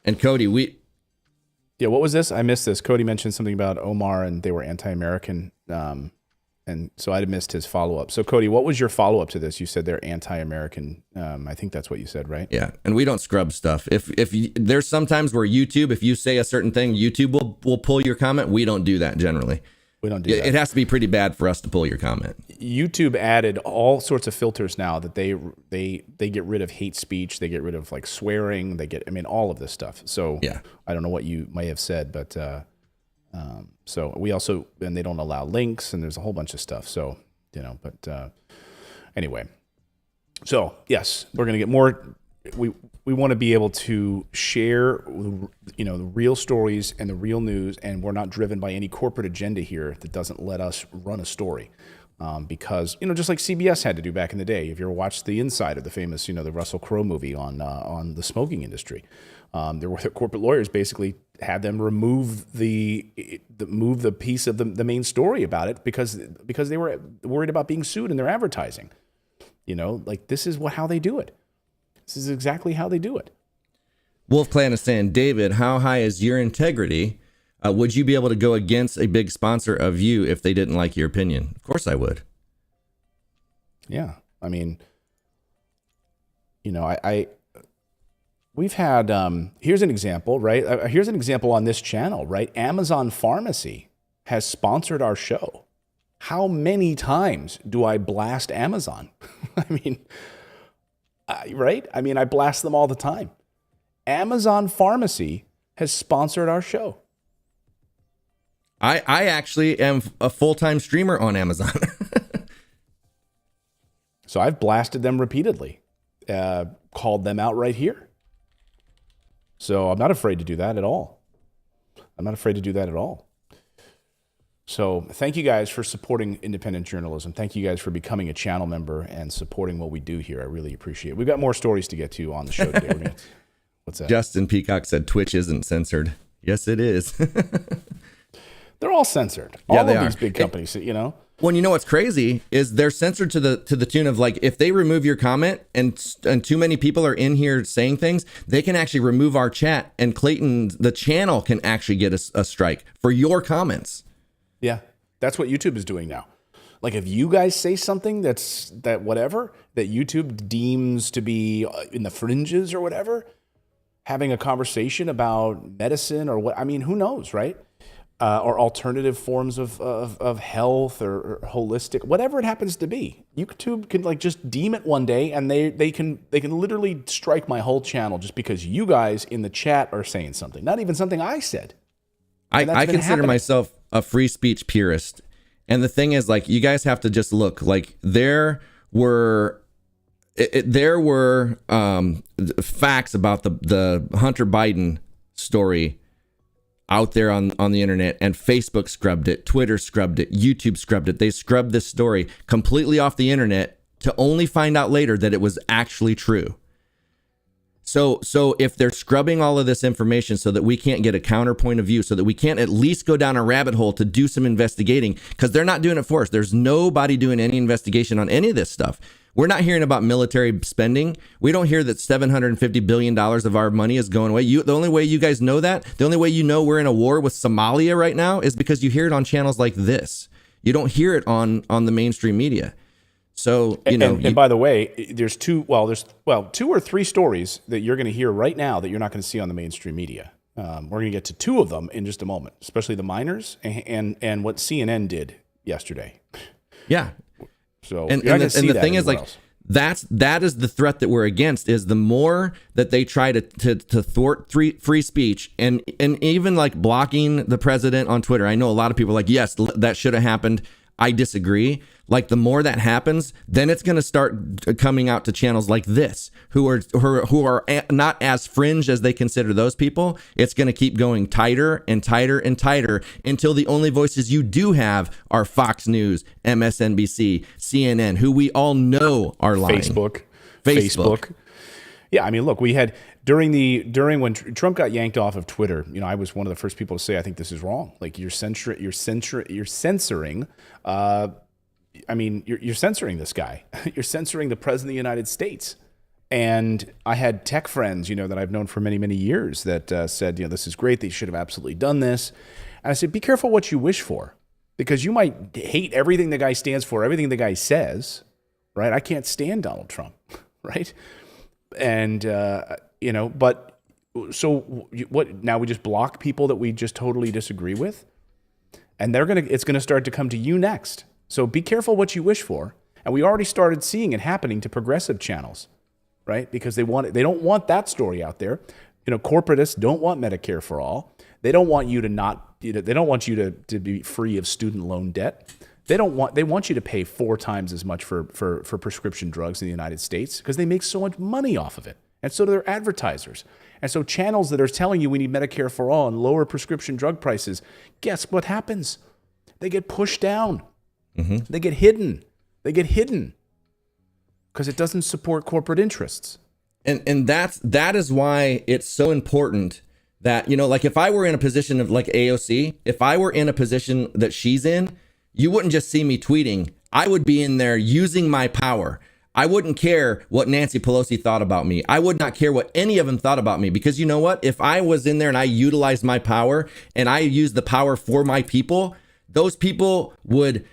And Cody, what was this? I missed this. Cody mentioned something about Omar and they were anti-American. And so I missed his follow-up. So Cody, what was your follow-up to this? You said they're anti-American. I think that's what you said, right? Yeah. And we don't scrub stuff. If there's sometimes where YouTube, if you say a certain thing, YouTube will pull your comment. We don't do that generally. We don't do that. It has to be pretty bad for us to pull your comment. YouTube added all sorts of filters now that they get rid of hate speech. They get rid of like swearing. All of this stuff. So yeah. I don't know what you may have said, but so we also, and they don't allow links, and there's a whole bunch of stuff. So, anyway, so yes, we're going to get more. We want to be able to share, the real stories and the real news, and we're not driven by any corporate agenda here that doesn't let us run a story. Because, just like CBS had to do back in the day. If you ever watched The Insider, the famous, the Russell Crowe movie on the smoking industry, there were the corporate lawyers basically had them remove the piece of the main story about it because they were worried about being sued in their advertising. This is how they do it. This is exactly how they do it. Wolf Clan is saying, David, how high is your integrity? Would you be able to go against a big sponsor of you if they didn't like your opinion? Of course I would. Yeah. I mean, you know, we've had, here's an example, right? Here's an example on this channel, right? Amazon Pharmacy has sponsored our show. How many times do I blast Amazon? I mean, right? I mean, I blast them all the time. Amazon Pharmacy has sponsored our show. I actually am a full-time streamer on Amazon. So I've blasted them repeatedly, called them out right here. So I'm not afraid to do that at all. I'm not afraid to do that at all. So thank you guys for supporting independent journalism. Thank you guys for becoming a channel member and supporting what we do here. I really appreciate it. We've got more stories to get to on the show today. What's that? Justin Peacock said Twitch isn't censored. Yes, it is. They're all censored. Yeah, all they of are. These big companies, you know. Well, you know what's crazy is they're censored to the tune of, like, if they remove your comment and too many people are in here saying things, they can actually remove our chat, and Clayton, the channel, can actually get a strike for your comments. Yeah, that's what YouTube is doing now. Like, if you guys say something that YouTube deems to be in the fringes or whatever, having a conversation about medicine or what, I mean, who knows, right? Or alternative forms of health or holistic, whatever it happens to be. YouTube can, like, just deem it one day, and they can literally strike my whole channel just because you guys in the chat are saying something, not even something I said. I consider myself a free speech purist. And the thing is, like, you guys have to just look, like, there were facts about the Hunter Biden story out there on the internet, and Facebook scrubbed it, Twitter scrubbed it, YouTube scrubbed it. They scrubbed this story completely off the internet to only find out later that it was actually true. So if they're scrubbing all of this information so that we can't get a counterpoint of view, so that we can't at least go down a rabbit hole to do some investigating, because they're not doing it for us. There's nobody doing any investigation on any of this stuff. We're not hearing about military spending. We don't hear that $750 billion of our money is going away. The only way you guys know that, the only way you know we're in a war with Somalia right now, is because you hear it on channels like this. You don't hear it on the mainstream media. So, and by the way, there's two or three stories that you're going to hear right now that you're not going to see on the mainstream media. We're going to get to two of them in just a moment, especially the miners and what CNN did yesterday. Yeah. So, and the thing is, like, that is the threat that we're against, is the more that they try to thwart free speech and even, like, blocking the president on Twitter. I know a lot of people are like, yes, that should have happened. I disagree. Like, the more that happens, then it's going to start coming out to channels like this, who are not as fringe as they consider those people. It's going to keep going tighter and tighter and tighter until the only voices you do have are Fox News, MSNBC, CNN, who we all know are lying. Facebook. Yeah, I mean, look, we had during when Trump got yanked off of Twitter, I was one of the first people to say, I think this is wrong. Like, you're censoring. You're censoring this guy. You're censoring the president of the United States. And I had tech friends, that I've known for many, many years that said, this is great. They should have absolutely done this. And I said, be careful what you wish for, because you might hate everything the guy stands for, everything the guy says, right? I can't stand Donald Trump, right? And, but so what, now we just block people that we just totally disagree with, and it's going to start to come to you next. So be careful what you wish for. And we already started seeing it happening to progressive channels, right? Because they don't want that story out there. Corporatists don't want Medicare for all. They don't want you they don't want you to be free of student loan debt. They want you to pay 4 times as much for prescription drugs in the United States, because they make so much money off of it. And so do their advertisers. And so channels that are telling you we need Medicare for all and lower prescription drug prices, guess what happens? They get pushed down. Mm-hmm. They get hidden because it doesn't support corporate interests. And that is why it's so important that, like, if I were in a position of, like, AOC, if I were in a position that she's in, you wouldn't just see me tweeting. I would be in there using my power. I wouldn't care what Nancy Pelosi thought about me. I would not care what any of them thought about me, because you know what? If I was in there and I utilized my power and I used the power for my people, those people would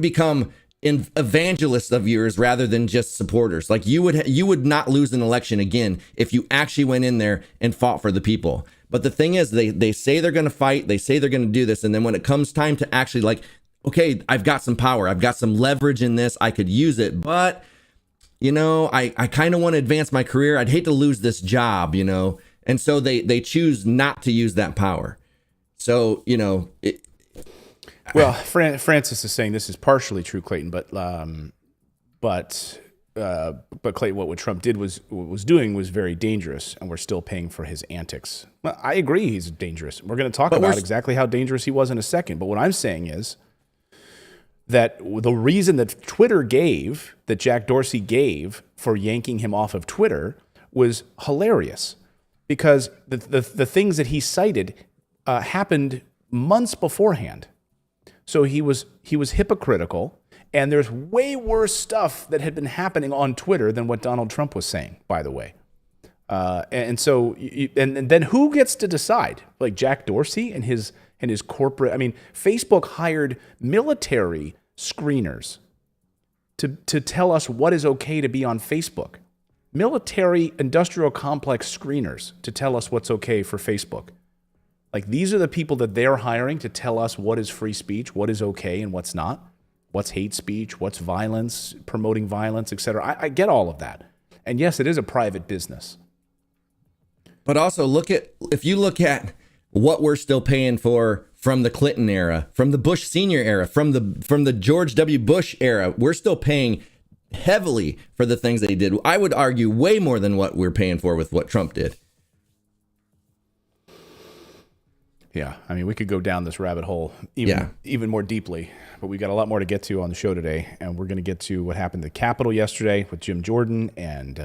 become evangelists of yours rather than just supporters. Like you would not lose an election again if you actually went in there and fought for the people. But the thing is, they say they're going to fight, they say they're going to do this, and then when it comes time to actually, like, okay, I've got some power, I've got some leverage in this, I could use it, but, you know, I kind of want to advance my career. I'd hate to lose this job, you know, and so they choose not to use that power. So, you know, well, Francis is saying this is partially true, Clayton, but Clayton, what Trump was doing was very dangerous, and we're still paying for his antics. Well, I agree, he's dangerous. We're going to talk about exactly how dangerous he was in a second. But what I'm saying is that the reason that that Jack Dorsey gave for yanking him off of Twitter was hilarious, because the things that he cited happened months beforehand. So he was hypocritical, and there's way worse stuff that had been happening on Twitter than what Donald Trump was saying, by the way. And then who gets to decide? Like Jack Dorsey and his corporate. I mean, Facebook hired military screeners to tell us what is okay to be on Facebook. Military industrial complex screeners to tell us what's okay for Facebook. Like, these are the people that they're hiring to tell us what is free speech, what is okay and what's not, what's hate speech, what's violence, promoting violence, etc. I get all of that. And yes, it is a private business. But also if you look at what we're still paying for from the Clinton era, from the Bush Senior era, from the George W. Bush era, we're still paying heavily for the things that he did. I would argue way more than what we're paying for with what Trump did. Yeah, I mean, we could go down this rabbit hole even more deeply, but we got a lot more to get to on the show today, and we're going to get to what happened at the Capitol yesterday with Jim Jordan and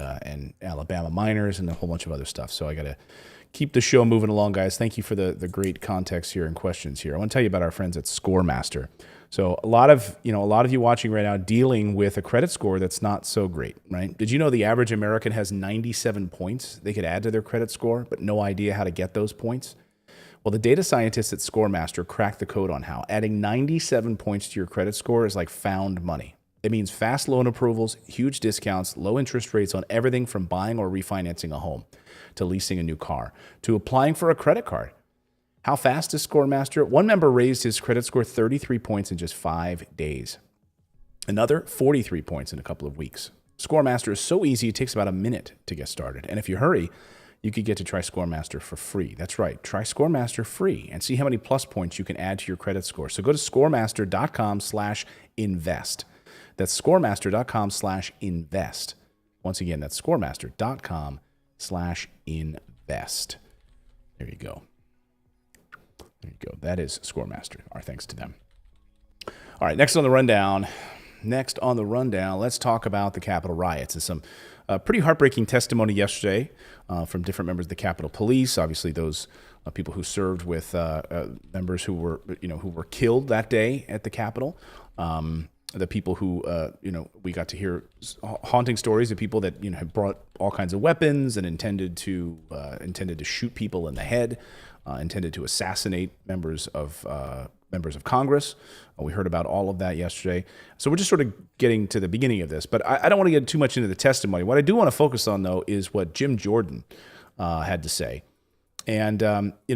Alabama miners and a whole bunch of other stuff. So I got to keep the show moving along, guys. Thank you for the great context here and questions here. I want to tell you about our friends at ScoreMaster. So a lot of you watching right now dealing with a credit score that's not so great, right? Did you know the average American has 97 points they could add to their credit score, but no idea how to get those points? Well, the data scientists at ScoreMaster cracked the code on how. Adding 97 points to your credit score is like found money. It means fast loan approvals, huge discounts, low interest rates on everything from buying or refinancing a home to leasing a new car to applying for a credit card. How fast is ScoreMaster? One member raised his credit score 33 points in just 5 days. Another 43 points in a couple of weeks. ScoreMaster is so easy, it takes about a minute to get started. And if you hurry, you could get to try ScoreMaster for free. That's right. Try ScoreMaster free and see how many plus points you can add to your credit score. So go to scoremaster.com/invest. That's scoremaster.com/invest. Once again, that's scoremaster.com/invest. There you go. There you go. That is ScoreMaster. Our thanks to them. All right, next on the rundown, let's talk about the Capitol riots and some pretty heartbreaking testimony yesterday from different members of the Capitol Police. Obviously, those people who served with members who were killed that day at the Capitol. The people who we got to hear haunting stories of people that had brought all kinds of weapons and intended to shoot people in the head, intended to assassinate members of Congress. We heard about all of that yesterday. So we're just sort of getting to the beginning of this, but I don't want to get too much into the testimony. What I do want to focus on, though, is what Jim Jordan had to say. And,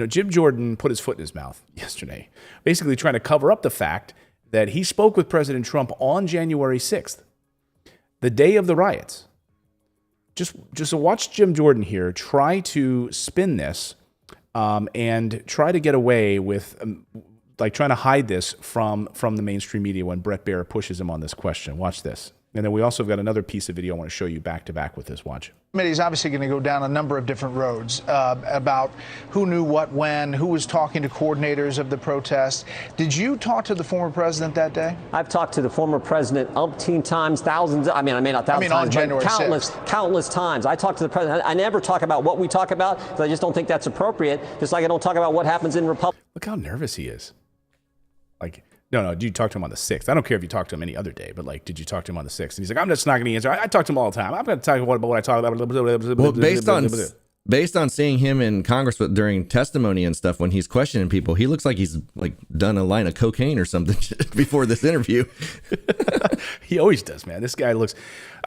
Jim Jordan put his foot in his mouth yesterday, basically trying to cover up the fact that he spoke with President Trump on January 6th, the day of the riots. Just watch Jim Jordan here try to spin this and try to get away with trying to hide this from the mainstream media when Brett Baer pushes him on this question. Watch this. And then we also have got another piece of video I want to show you back to back with this. Watch. The committee is obviously going to go down a number of different roads about who knew what when, who was talking to coordinators of the protest. Did you talk to the former president that day? I've talked to the former president umpteen times, thousands. I mean not thousands on times, January but 6th. countless times. I talked to the president. I never talk about what we talk about because I just don't think that's appropriate. Just like I don't talk about what happens in Republic. Look how nervous he is. Like, No, did you talk to him on the 6th? I don't care if you talked to him any other day, but like, did you talk to him on the 6th? And he's like, I'm just not going to answer. I talk to him all the time. I'm going to talk about what I talk about. Well, based on seeing him in Congress during testimony and stuff, when he's questioning people, he looks like he's like done a line of cocaine or something before this interview. He always does, man. This guy looks.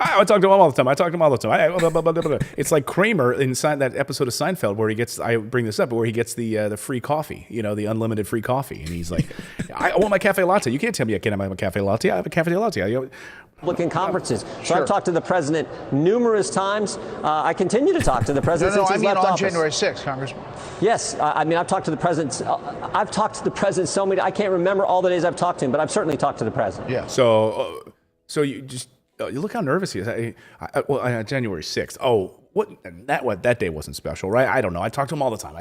I talk to him all the time. It's like Kramer inside that episode of Seinfeld where he gets. I bring this up, where he gets the free coffee, the unlimited free coffee, and he's like, I want my cafe latte. You can't tell me I can't have a cafe latte. I have a cafe latte. Republican conferences. So I've talked to the president numerous times. I continue to talk to the president since he's left office. January 6th, Congressman. Yes, I've talked to the president. I've talked to the president so many. I can't remember all the days I've talked to him, but I've certainly talked to the president. Yeah. So you just you look how nervous he is. January 6th. Oh, that day wasn't special, right? I don't know. I talk to him all the time.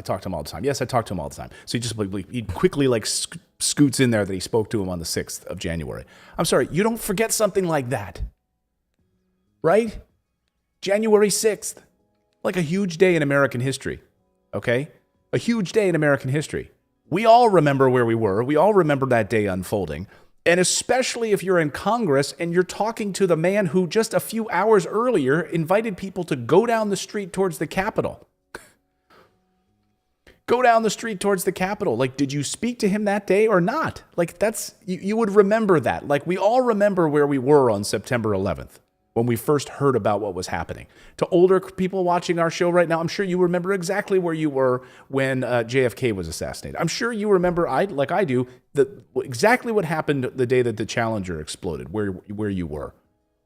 Yes, I talk to him all the time. So he quickly scoots in there that he spoke to him on the 6th of January. I'm sorry, you don't forget something like that, right? January 6th, like a huge day in American history, okay? A huge day in American history. We all remember where we were. We all remember that day unfolding. And especially if you're in Congress and you're talking to the man who just a few hours earlier invited people to go down the street towards the Capitol. Go down the street towards the Capitol. Like, did you speak to him that day or not? Like, you would remember that. Like, we all remember where we were on September 11th when we first heard about what was happening. To older people watching our show right now, I'm sure you remember exactly where you were when JFK was assassinated. I'm sure you remember, like I do, exactly what happened the day that the Challenger exploded, where you were,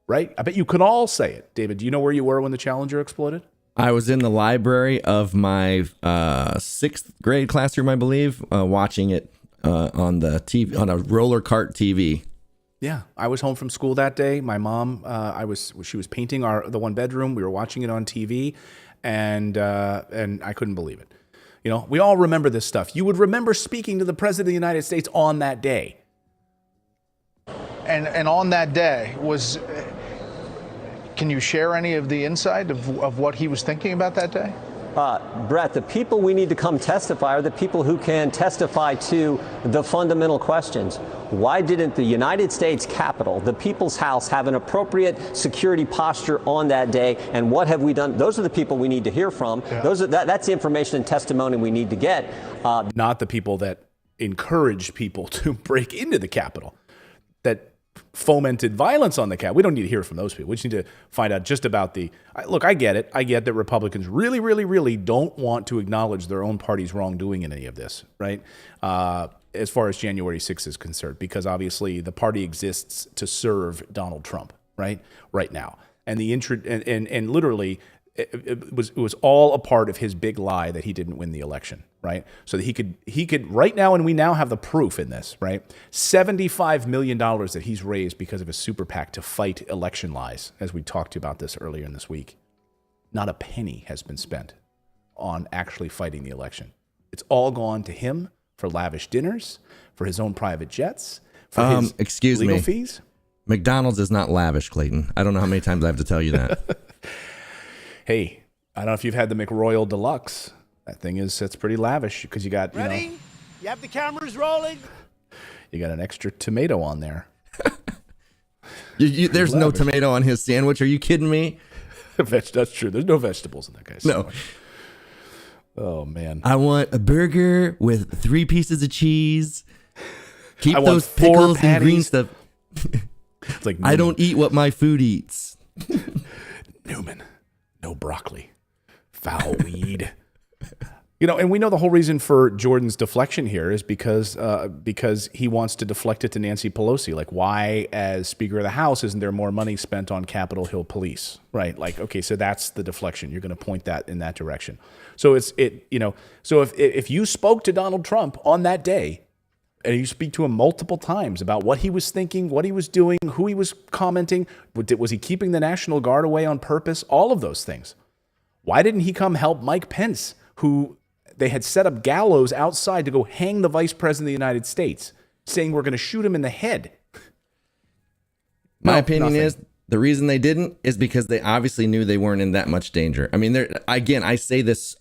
right? I bet you could all say it. David, do you know where you were when the Challenger exploded? I was in the library of my 6th grade classroom, I believe, watching it on the TV, on a roller cart TV. Yeah, I was home from school that day. My mom, she was painting the one bedroom. We were watching it on TV, and I couldn't believe it. We all remember this stuff. You would remember speaking to the President of the United States on that day. And on that day can you share any of the insight of what he was thinking about that day? Brett, the people we need to come testify are the people who can testify to the fundamental questions. Why didn't the United States Capitol, the People's House, have an appropriate security posture on that day? And what have we done? Those are the people we need to hear from. Yeah. That's the information and testimony we need to get. Not the people that encouraged people to break into the Capitol, that fomented violence on the Capitol. We don't need to hear from those people. We just need to find out just about look, I get it. I get that Republicans really, really, really don't want to acknowledge their own party's wrongdoing in any of this, right? As far as January 6th is concerned, because obviously the party exists to serve Donald Trump, right now. And and literally it was all a part of his big lie that he didn't win the election, right? So that he could right now, and we now have the proof in this, right? $75 million that he's raised because of his super PAC to fight election lies, as we talked about this earlier in this week. Not a penny has been spent on actually fighting the election. It's all gone to him for lavish dinners, for his own private jets, for his legal fees. McDonald's is not lavish, Clayton. I don't know how many times I have to tell you that. Hey, I don't know if you've had the McRoyal Deluxe. That thing it's pretty lavish because you got, Ready? You have the cameras rolling? You got an extra tomato on there. There's no tomato on his sandwich. Are you kidding me? That's true. There's no vegetables in that guy's sandwich. No. Oh, man. I want a burger with 3 pieces of cheese. Keep I those want 4 pickles patties. and green stuff. It's like I don't eat what my food eats. Newman. No broccoli, foul weed. And we know the whole reason for Jordan's deflection here is because he wants to deflect it to Nancy Pelosi. Like, why, as Speaker of the House, isn't there more money spent on Capitol Hill police? Right? Like, okay, so that's the deflection. You're going to point that in that direction. So So if you spoke to Donald Trump on that day, and you speak to him multiple times about what he was thinking, what he was doing, who he was commenting, was he keeping the National Guard away on purpose? All of those things. Why didn't he come help Mike Pence, who they had set up gallows outside to go hang the Vice President of the United States, saying we're going to shoot him in the head? My opinion is the reason they didn't is because they obviously knew they weren't in that much danger. I mean, again, I say this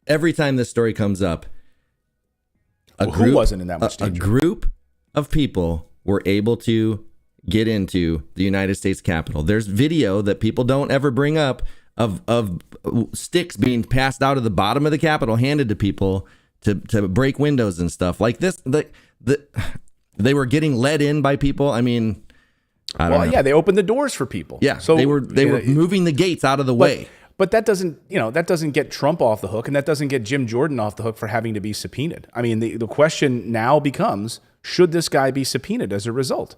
every time this story comes up. Who wasn't in that much danger? A group of people were able to get into the United States Capitol. There's video that people don't ever bring up of sticks being passed out of the bottom of the Capitol, handed to people to break windows and stuff like this. They were getting let in by people. I mean, I don't know. Yeah, they opened the doors for people. Yeah, so they were moving the gates out of the way. But that doesn't get Trump off the hook, and that doesn't get Jim Jordan off the hook for having to be subpoenaed. I mean, the question now becomes, should this guy be subpoenaed as a result?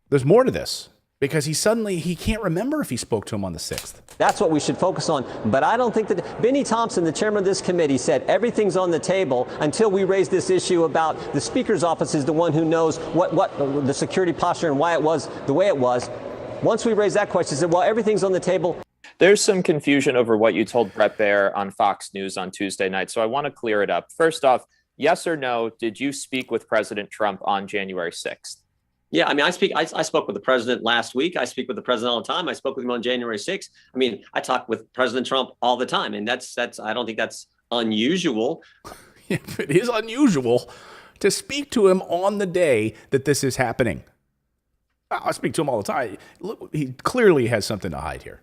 There's more to this, because he can't remember if he spoke to him on the 6th. That's what we should focus on. But I don't think that Benny Thompson, the chairman of this committee, said everything's on the table until we raise this issue about the Speaker's office is the one who knows what the security posture and why it was the way it was. Once we raise that question, he said, well, everything's on the table. There's some confusion over what you told Brett Baer on Fox News on Tuesday night, so I want to clear it up. First off, yes or no, did you speak with President Trump on January 6th? Yeah, I mean, I spoke with the president last week. I speak with the president all the time. I spoke with him on January 6th. I mean, I talk with President Trump all the time, and that's I don't think that's unusual. It is unusual to speak to him on the day that this is happening. I speak to him all the time. Look, he clearly has something to hide here.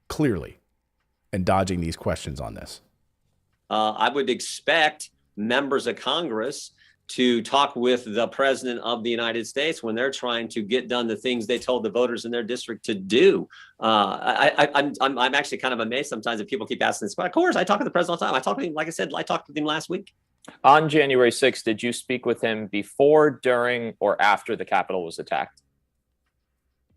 Clearly. And dodging these questions on this. I would expect members of Congress to talk with the president of the United States when they're trying to get done the things they told the voters in their district to do. I'm actually kind of amazed sometimes that people keep asking this. But of course, I talk to the president all the time. I talk to him, like I said, I talked with him last week. On January 6th, did you speak with him before, during, or after the Capitol was attacked?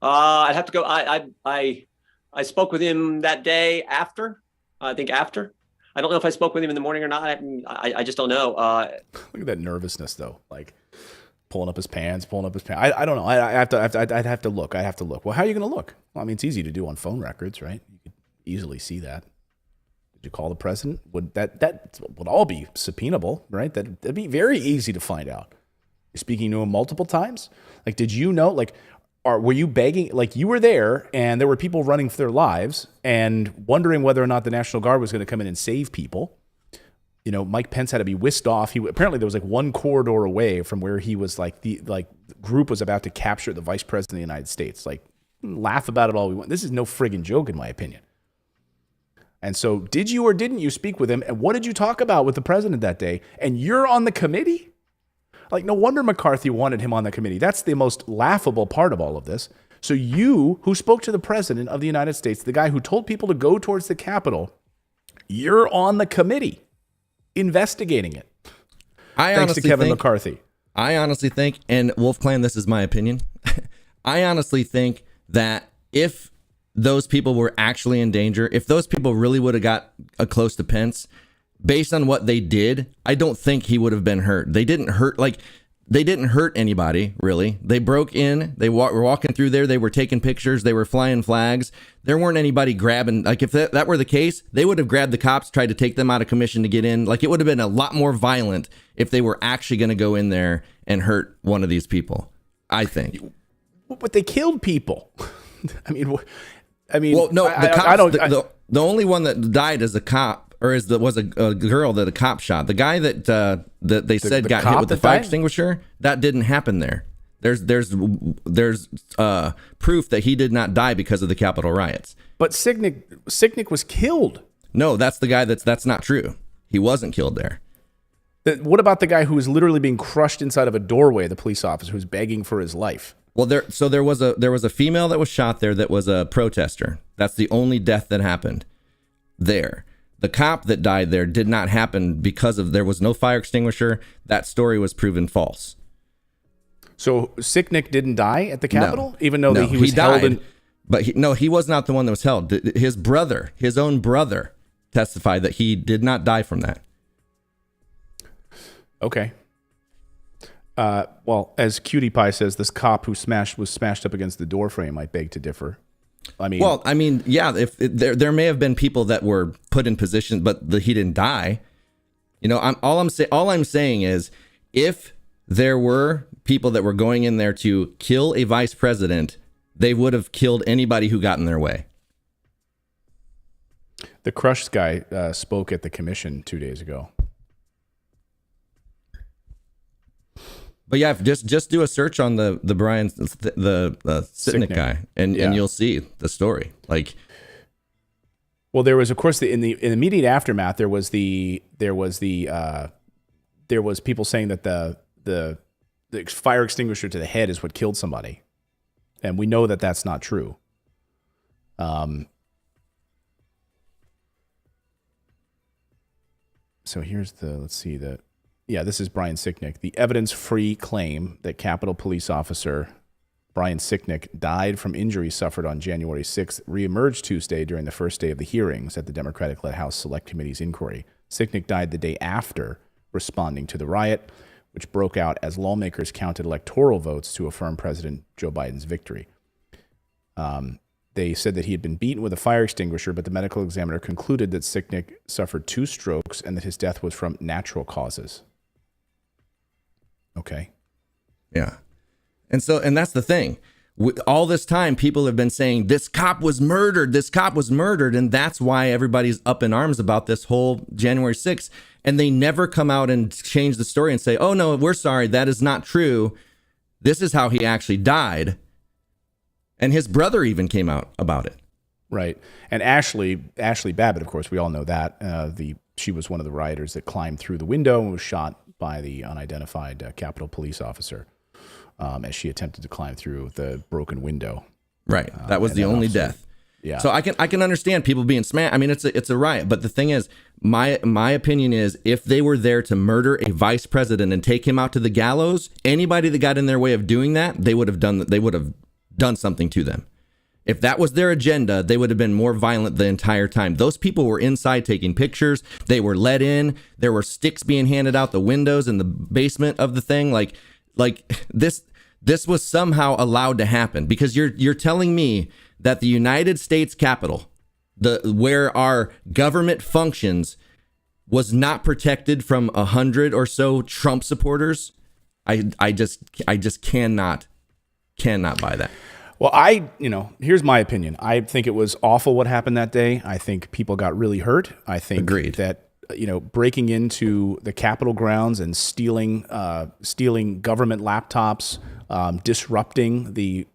I'd have to go. I spoke with him that day after. I think after. I don't know if I spoke with him in the morning or not. I just don't know. Look at that nervousness, though. Like pulling up his pants. I don't know. I'd have to look. Well, how are you going to look? Well, I mean, it's easy to do on phone records, right? You could easily see that. Did you call the president? Would that would all be subpoenable, right? That'd be very easy to find out. You're speaking to him multiple times. Like, did you know? Like, were you begging? Like, you were there, and there were people running for their lives and wondering whether or not the National Guard was going to come in and save people. You know, Mike Pence had to be whisked off. Apparently there was like one corridor away from where he was the group was about to capture the vice president of the United States. Like, laugh about it all we want. This is no friggin' joke, in my opinion. And so, did you or didn't you speak with him? And what did you talk about with the president that day? And you're on the committee? Like, no wonder McCarthy wanted him on the committee. That's the most laughable part of all of this. So you, who spoke to the president of the United States, the guy who told people to go towards the Capitol, you're on the committee investigating it. Thanks to Kevin McCarthy. I honestly think, and Wolf Clan, this is my opinion. I honestly think that if those people were actually in danger, if those people really would have got close to Pence, based on what they did, I don't think he would have been hurt. They didn't hurt anybody, really. They broke in. They were walking through there. They were taking pictures. They were flying flags. There weren't anybody grabbing. Like, if that were the case, they would have grabbed the cops, tried to take them out of commission to get in. Like, it would have been a lot more violent if they were actually going to go in there and hurt one of these people, I think. But they killed people. I mean, well, no, the cops, the only one that died as a cop, or was a girl that a cop shot. The guy that they said got hit with the fire extinguisher, that didn't happen there. There's proof that he did not die because of the Capitol riots. But Sicknick was killed. No, that's the guy that's not true. He wasn't killed there. What about the guy who was literally being crushed inside of a doorway, the police officer who's begging for his life? Well, there was a female that was shot there that was a protester. That's the only death that happened there. The cop that died there did not happen because there was no fire extinguisher. That story was proven false. So Sicknick didn't die at the Capitol, even though he was died, held in. But he was not the one that was held. His own brother, testified that he did not die from that. Okay. Well, as Cutie Pie says, this cop who was smashed up against the doorframe, I beg to differ. Yeah, if there may have been people that were put in position, but he didn't die. You know, all I'm saying is, if there were people that were going in there to kill a vice president, they would have killed anybody who got in their way. The crushed guy spoke at the commission 2 days ago. But yeah, just do a search on the Brian the Sitnick guy, and you'll see the story. Like, well, there was, of course, in the immediate aftermath, there was people saying that the fire extinguisher to the head is what killed somebody, and we know that that's not true. So here's this is Brian Sicknick. The evidence-free claim that Capitol Police Officer Brian Sicknick died from injuries suffered on January 6th reemerged Tuesday during the first day of the hearings at the Democratic-led House Select Committee's inquiry. Sicknick died the day after responding to the riot, which broke out as lawmakers counted electoral votes to affirm President Joe Biden's victory. They said that he had been beaten with a fire extinguisher, but the medical examiner concluded that Sicknick suffered 2 strokes and that his death was from natural causes. Okay. Yeah. And that's the thing. All this time, people have been saying this cop was murdered. And that's why everybody's up in arms about this whole January 6th. And they never come out and change the story and say, oh, no, we're sorry. That is not true. This is how he actually died. And his brother even came out about it. Right. And Ashley Babbitt, of course, we all know that. She was one of the rioters that climbed through the window and was shot by the unidentified Capitol Police officer as she attempted to climb through the broken window. Right. That was the only death. Yeah. So I can understand people being smashed. I mean, it's a riot. But the thing is, my opinion is, if they were there to murder a vice president and take him out to the gallows, anybody that got in their way of doing that, they would have done something to them. If that was their agenda, they would have been more violent the entire time. Those people were inside taking pictures. They were let in. There were sticks being handed out the windows in the basement of the thing. Like this was somehow allowed to happen, because you're telling me that the United States Capitol, where our government functions, was not protected from 100 or so Trump supporters. I just cannot buy that. Well, here's my opinion. I think it was awful what happened that day. I think people got really hurt. I think Agreed. that, breaking into the Capitol grounds and stealing government laptops, disrupting the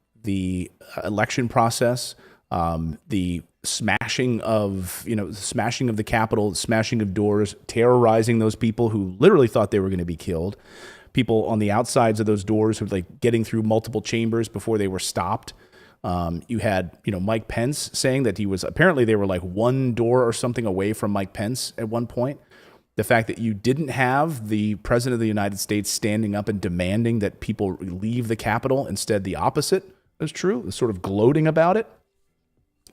election process, the smashing of the Capitol, smashing of doors, terrorizing those people who literally thought they were going to be killed. People on the outsides of those doors who were getting through multiple chambers before they were stopped. You had, Mike Pence saying that apparently they were one door or something away from Mike Pence at one point. The fact that you didn't have the president of the United States standing up and demanding that people leave the Capitol, instead the opposite is true, sort of gloating about it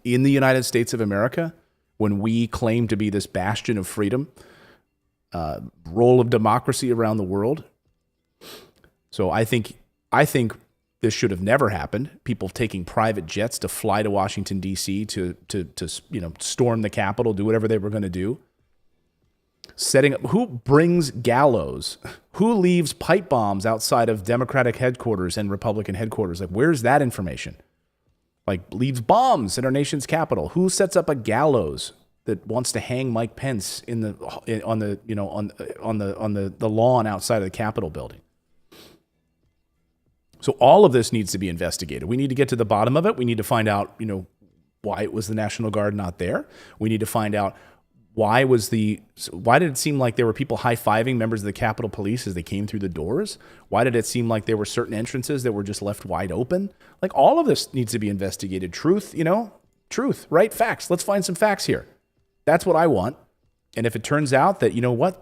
in the United States of America, when we claim to be this bastion of freedom, role of democracy around the world. So I think this should have never happened. People taking private jets to fly to Washington, D.C. to storm the Capitol, do whatever they were going to do. Setting up, who brings gallows? Who leaves pipe bombs outside of Democratic headquarters and Republican headquarters? Where's that information? Leaves bombs in our nation's capital. Who sets up a gallows that wants to hang Mike Pence on the lawn outside of the Capitol building? So all of this needs to be investigated. We need to get to the bottom of it. We need to find out, why it was the National Guard not there. We need to find out why did it seem like there were people high-fiving members of the Capitol Police as they came through the doors? Why did it seem like there were certain entrances that were just left wide open? All of this needs to be investigated. Truth, right? Facts. Let's find some facts here. That's what I want. And if it turns out that,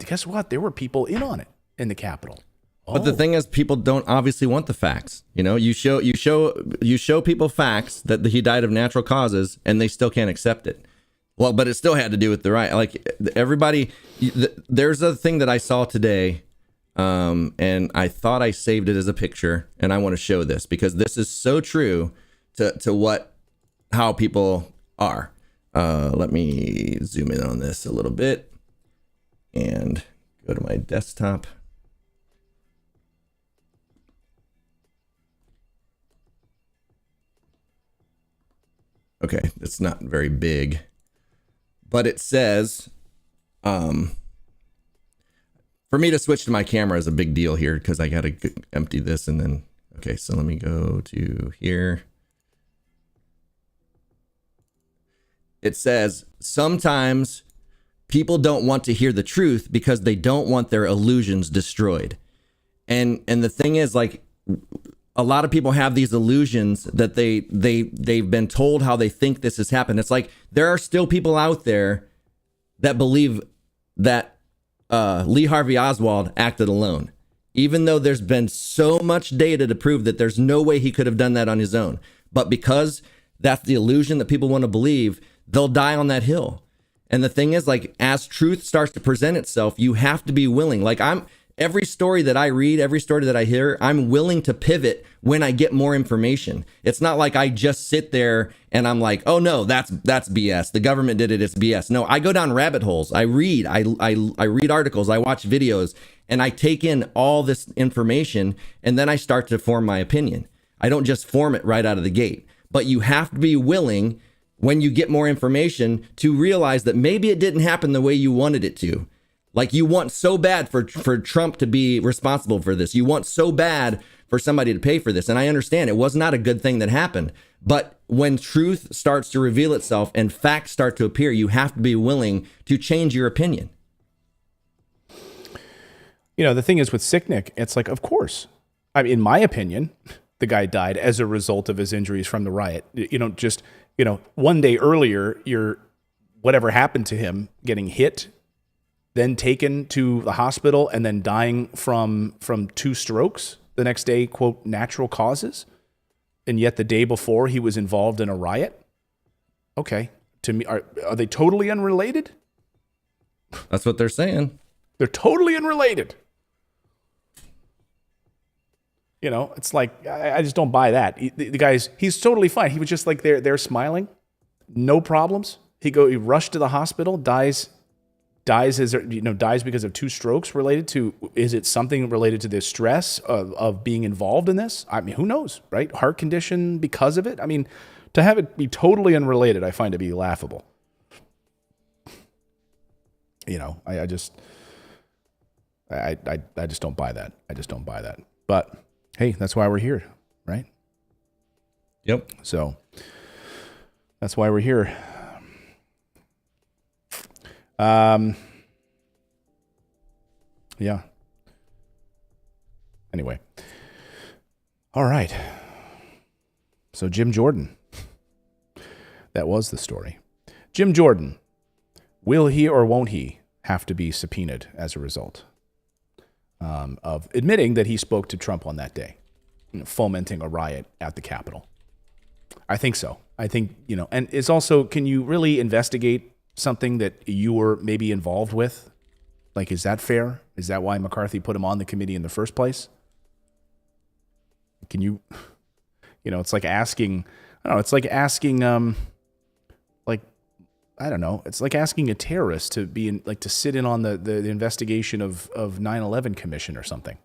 guess what? There were people in on it in the Capitol. But the thing is, people don't obviously want the facts. You show people facts that he died of natural causes, and they still can't accept it. Well, but it still had to do with the riot. Everybody, there's a thing that I saw today, and I thought I saved it as a picture, and I want to show this because this is so true to how people are. Let me zoom in on this a little bit and go to my desktop. Okay, it's not very big, but it says, first For me to switch to my camera is a big deal here because I got to empty this and then, okay, so let me go to here. It says, sometimes people don't want to hear the truth because they don't want their illusions destroyed. And the thing is, like, a lot of people have these illusions that they've been told how they think this has happened. It's like there are still people out there that believe that Lee Harvey Oswald acted alone, even though there's been so much data to prove that there's no way he could have done that on his own. But because that's the illusion that people want to believe, they'll die on that hill. And the thing is, like, as truth starts to present itself, you have to be willing. Like, every story that I read, every story that I hear, I'm willing to pivot when I get more information. It's not like I just sit there and I'm like, oh no, that's BS. The government did it, it's BS. No, I go down rabbit holes. I read articles, I watch videos, and I take in all this information, and then I start to form my opinion. I don't just form it right out of the gate. But you have to be willing, when you get more information, to realize that maybe it didn't happen the way you wanted it to. Like, you want so bad for Trump to be responsible for this. You want so bad for somebody to pay for this. And I understand it was not a good thing that happened. But when truth starts to reveal itself and facts start to appear, you have to be willing to change your opinion. You know, the thing is with Sicknick, it's like, of course. I mean, in my opinion, the guy died as a result of his injuries from the riot. You know, just, you know, one day earlier, whatever happened to him, getting hit, then taken to the hospital, and then dying from 2 strokes the next day, quote, natural causes. And yet the day before he was involved in a riot. Okay. To me, are they totally unrelated? That's what they're saying. They're totally unrelated. You know, it's like, I just don't buy that. The guy's, he's totally fine. He was just like there smiling, no problems. He rushed to the hospital, dies because of 2 strokes related to, is it something related to the stress of being involved in this? I mean, who knows, right? Heart condition because of it. I mean, to have it be totally unrelated, I find to be laughable. You know, I just don't buy that. I just don't buy that. But hey, that's why we're here, right? Yep. So that's why we're here. Yeah. Anyway. All right. So Jim Jordan. That was the story. Jim Jordan. Will he or won't he have to be subpoenaed as a result of admitting that he spoke to Trump on that day, fomenting a riot at the Capitol? I think so. I think, you know, and it's also, can you really investigate something that you were maybe involved with? Like, is that fair? Is that why McCarthy put him on the committee in the first place? Can you, you know, it's like asking, I don't know, it's like asking, I don't know, it's like asking a terrorist to be in, like, to sit in on the investigation of 9/11 commission or something.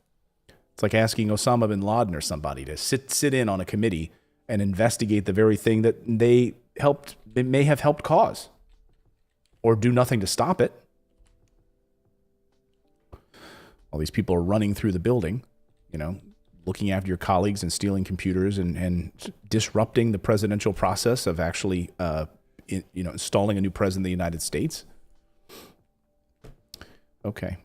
It's like asking Osama bin Laden or somebody to sit in on a committee and investigate the very thing that they may have helped cause, or do nothing to stop it. All these people are running through the building, you know, looking after your colleagues and stealing computers and disrupting the presidential process of actually, installing a new president of the United States. Okay.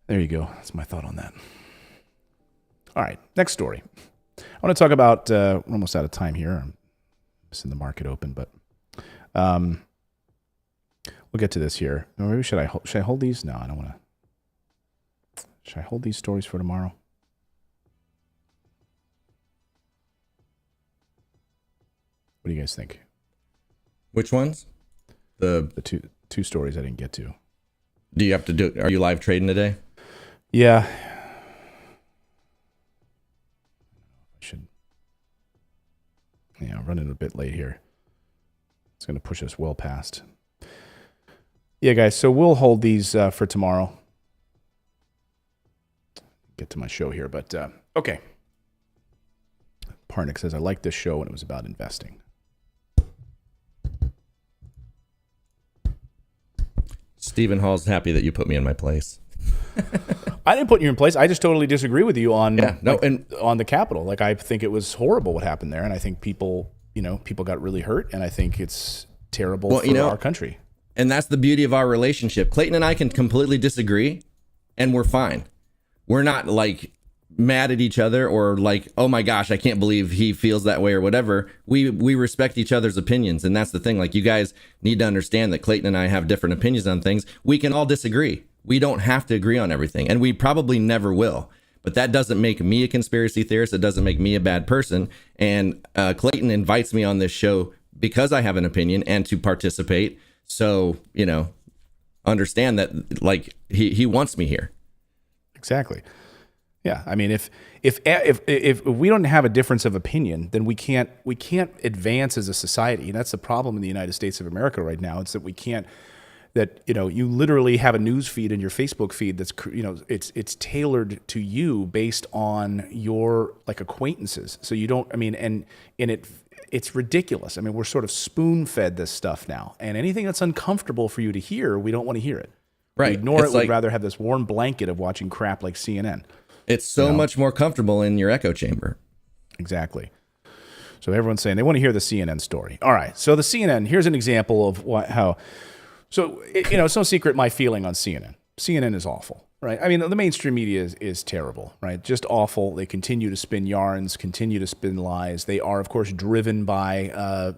There you go. That's my thought on that. All right. Next story. I want to talk about, we're almost out of time here. I'm missing the market open, but we'll get to this here. Or maybe should I hold these? No, I don't want to. Should I hold these stories for tomorrow? What do you guys think? Which ones? The two stories I didn't get to. Do you have to do? Are you live trading today? Yeah. I should. Yeah, I'm running a bit late here. It's going to push us well past. Yeah, guys. So we'll hold these for tomorrow. Get to my show here, but okay. Parnick says, I like this show when it was about investing. Stephen Hall's happy that you put me in my place. I didn't put you in place. I just totally disagree with you on on the Capitol. Like, I think it was horrible what happened there, and I think people got really hurt, and I think it's terrible for our country. And that's the beauty of our relationship. Clayton and I can completely disagree, and we're fine. We're not like mad at each other or like, oh my gosh, I can't believe he feels that way or whatever. We respect each other's opinions, and that's the thing. Like, you guys need to understand that Clayton and I have different opinions on things. We can all disagree. We don't have to agree on everything, and we probably never will. But that doesn't make me a conspiracy theorist. It doesn't make me a bad person. And Clayton invites me on this show because I have an opinion and to participate. So, understand that, like, he wants me here. Exactly. Yeah. I mean, if we don't have a difference of opinion, then we can't advance as a society. And that's the problem in the United States of America right now. It's that we can't. That, you literally have a news feed in your Facebook feed that's, it's tailored to you based on your like acquaintances. So you don't, it's ridiculous. I mean, we're sort of spoon fed this stuff now, and anything that's uncomfortable for you to hear, we don't want to hear it. Right. We ignore it. We'd rather have this warm blanket of watching crap like CNN. It's so much more comfortable in your echo chamber. Exactly. So everyone's saying they want to hear the CNN story. All right. So the CNN, here's an example of how. So, it's no secret my feeling on CNN. CNN is awful, right? I mean, the mainstream media is terrible, right? Just awful. They continue to spin yarns, continue to spin lies. They are, of course, driven by,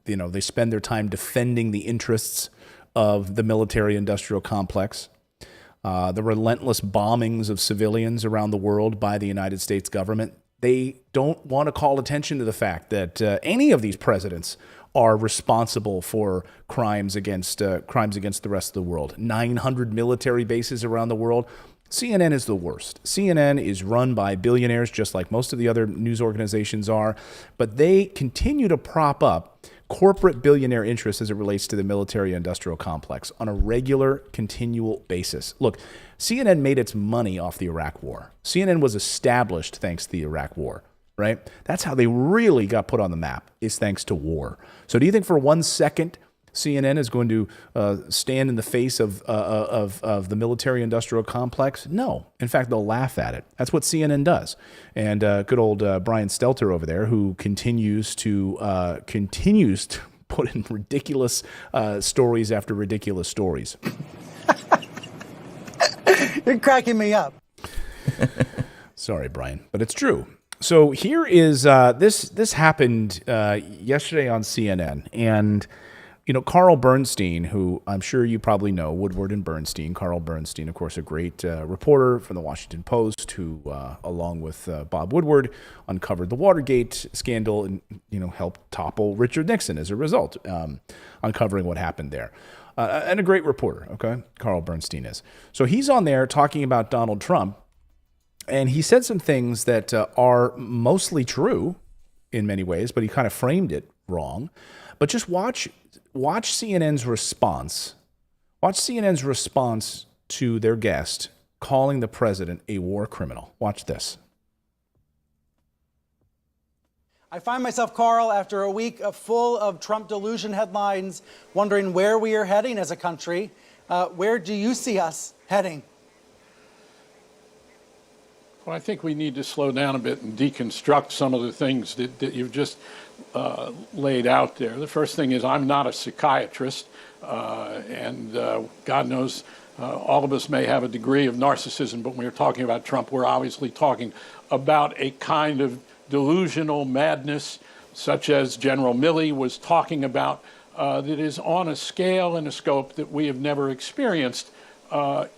they spend their time defending the interests of the military-industrial complex, the relentless bombings of civilians around the world by the United States government. They don't want to call attention to the fact that any of these presidents are responsible for crimes against the rest of the world. 900 military bases around the world. CNN is the worst. CNN is run by billionaires, just like most of the other news organizations are, but they continue to prop up corporate billionaire interests as it relates to the military-industrial complex on a regular, continual basis. Look, CNN made its money off the Iraq War. CNN was established thanks to the Iraq War. Right? That's how they really got put on the map, is thanks to war. So do you think for 1 second CNN is going to stand in the face of the military-industrial complex? No. In fact, they'll laugh at it. That's what CNN does. And good old Brian Stelter over there, who continues to put in ridiculous stories after ridiculous stories. You're cracking me up. Sorry, Brian, but it's true. So here is this happened yesterday on CNN, and Carl Bernstein, who I'm sure you probably know, Woodward and Bernstein. Carl Bernstein, of course, a great reporter from the Washington Post, who, along with Bob Woodward, uncovered the Watergate scandal and helped topple Richard Nixon as a result, uncovering what happened there. And a great reporter, okay, Carl Bernstein is. So he's on there talking about Donald Trump. And he said some things that are mostly true in many ways, but he kind of framed it wrong. But just watch CNN's response. Watch CNN's response to their guest calling the president a war criminal. Watch this. I find myself, Carl, after a week full of Trump delusion headlines, wondering where we are heading as a country. Where do you see us heading? Well, I think we need to slow down a bit and deconstruct some of the things that you've just laid out there. The first thing is I'm not a psychiatrist, and God knows all of us may have a degree of narcissism, but when we're talking about Trump, we're obviously talking about a kind of delusional madness, such as General Milley was talking about, that is on a scale and a scope that we have never experienced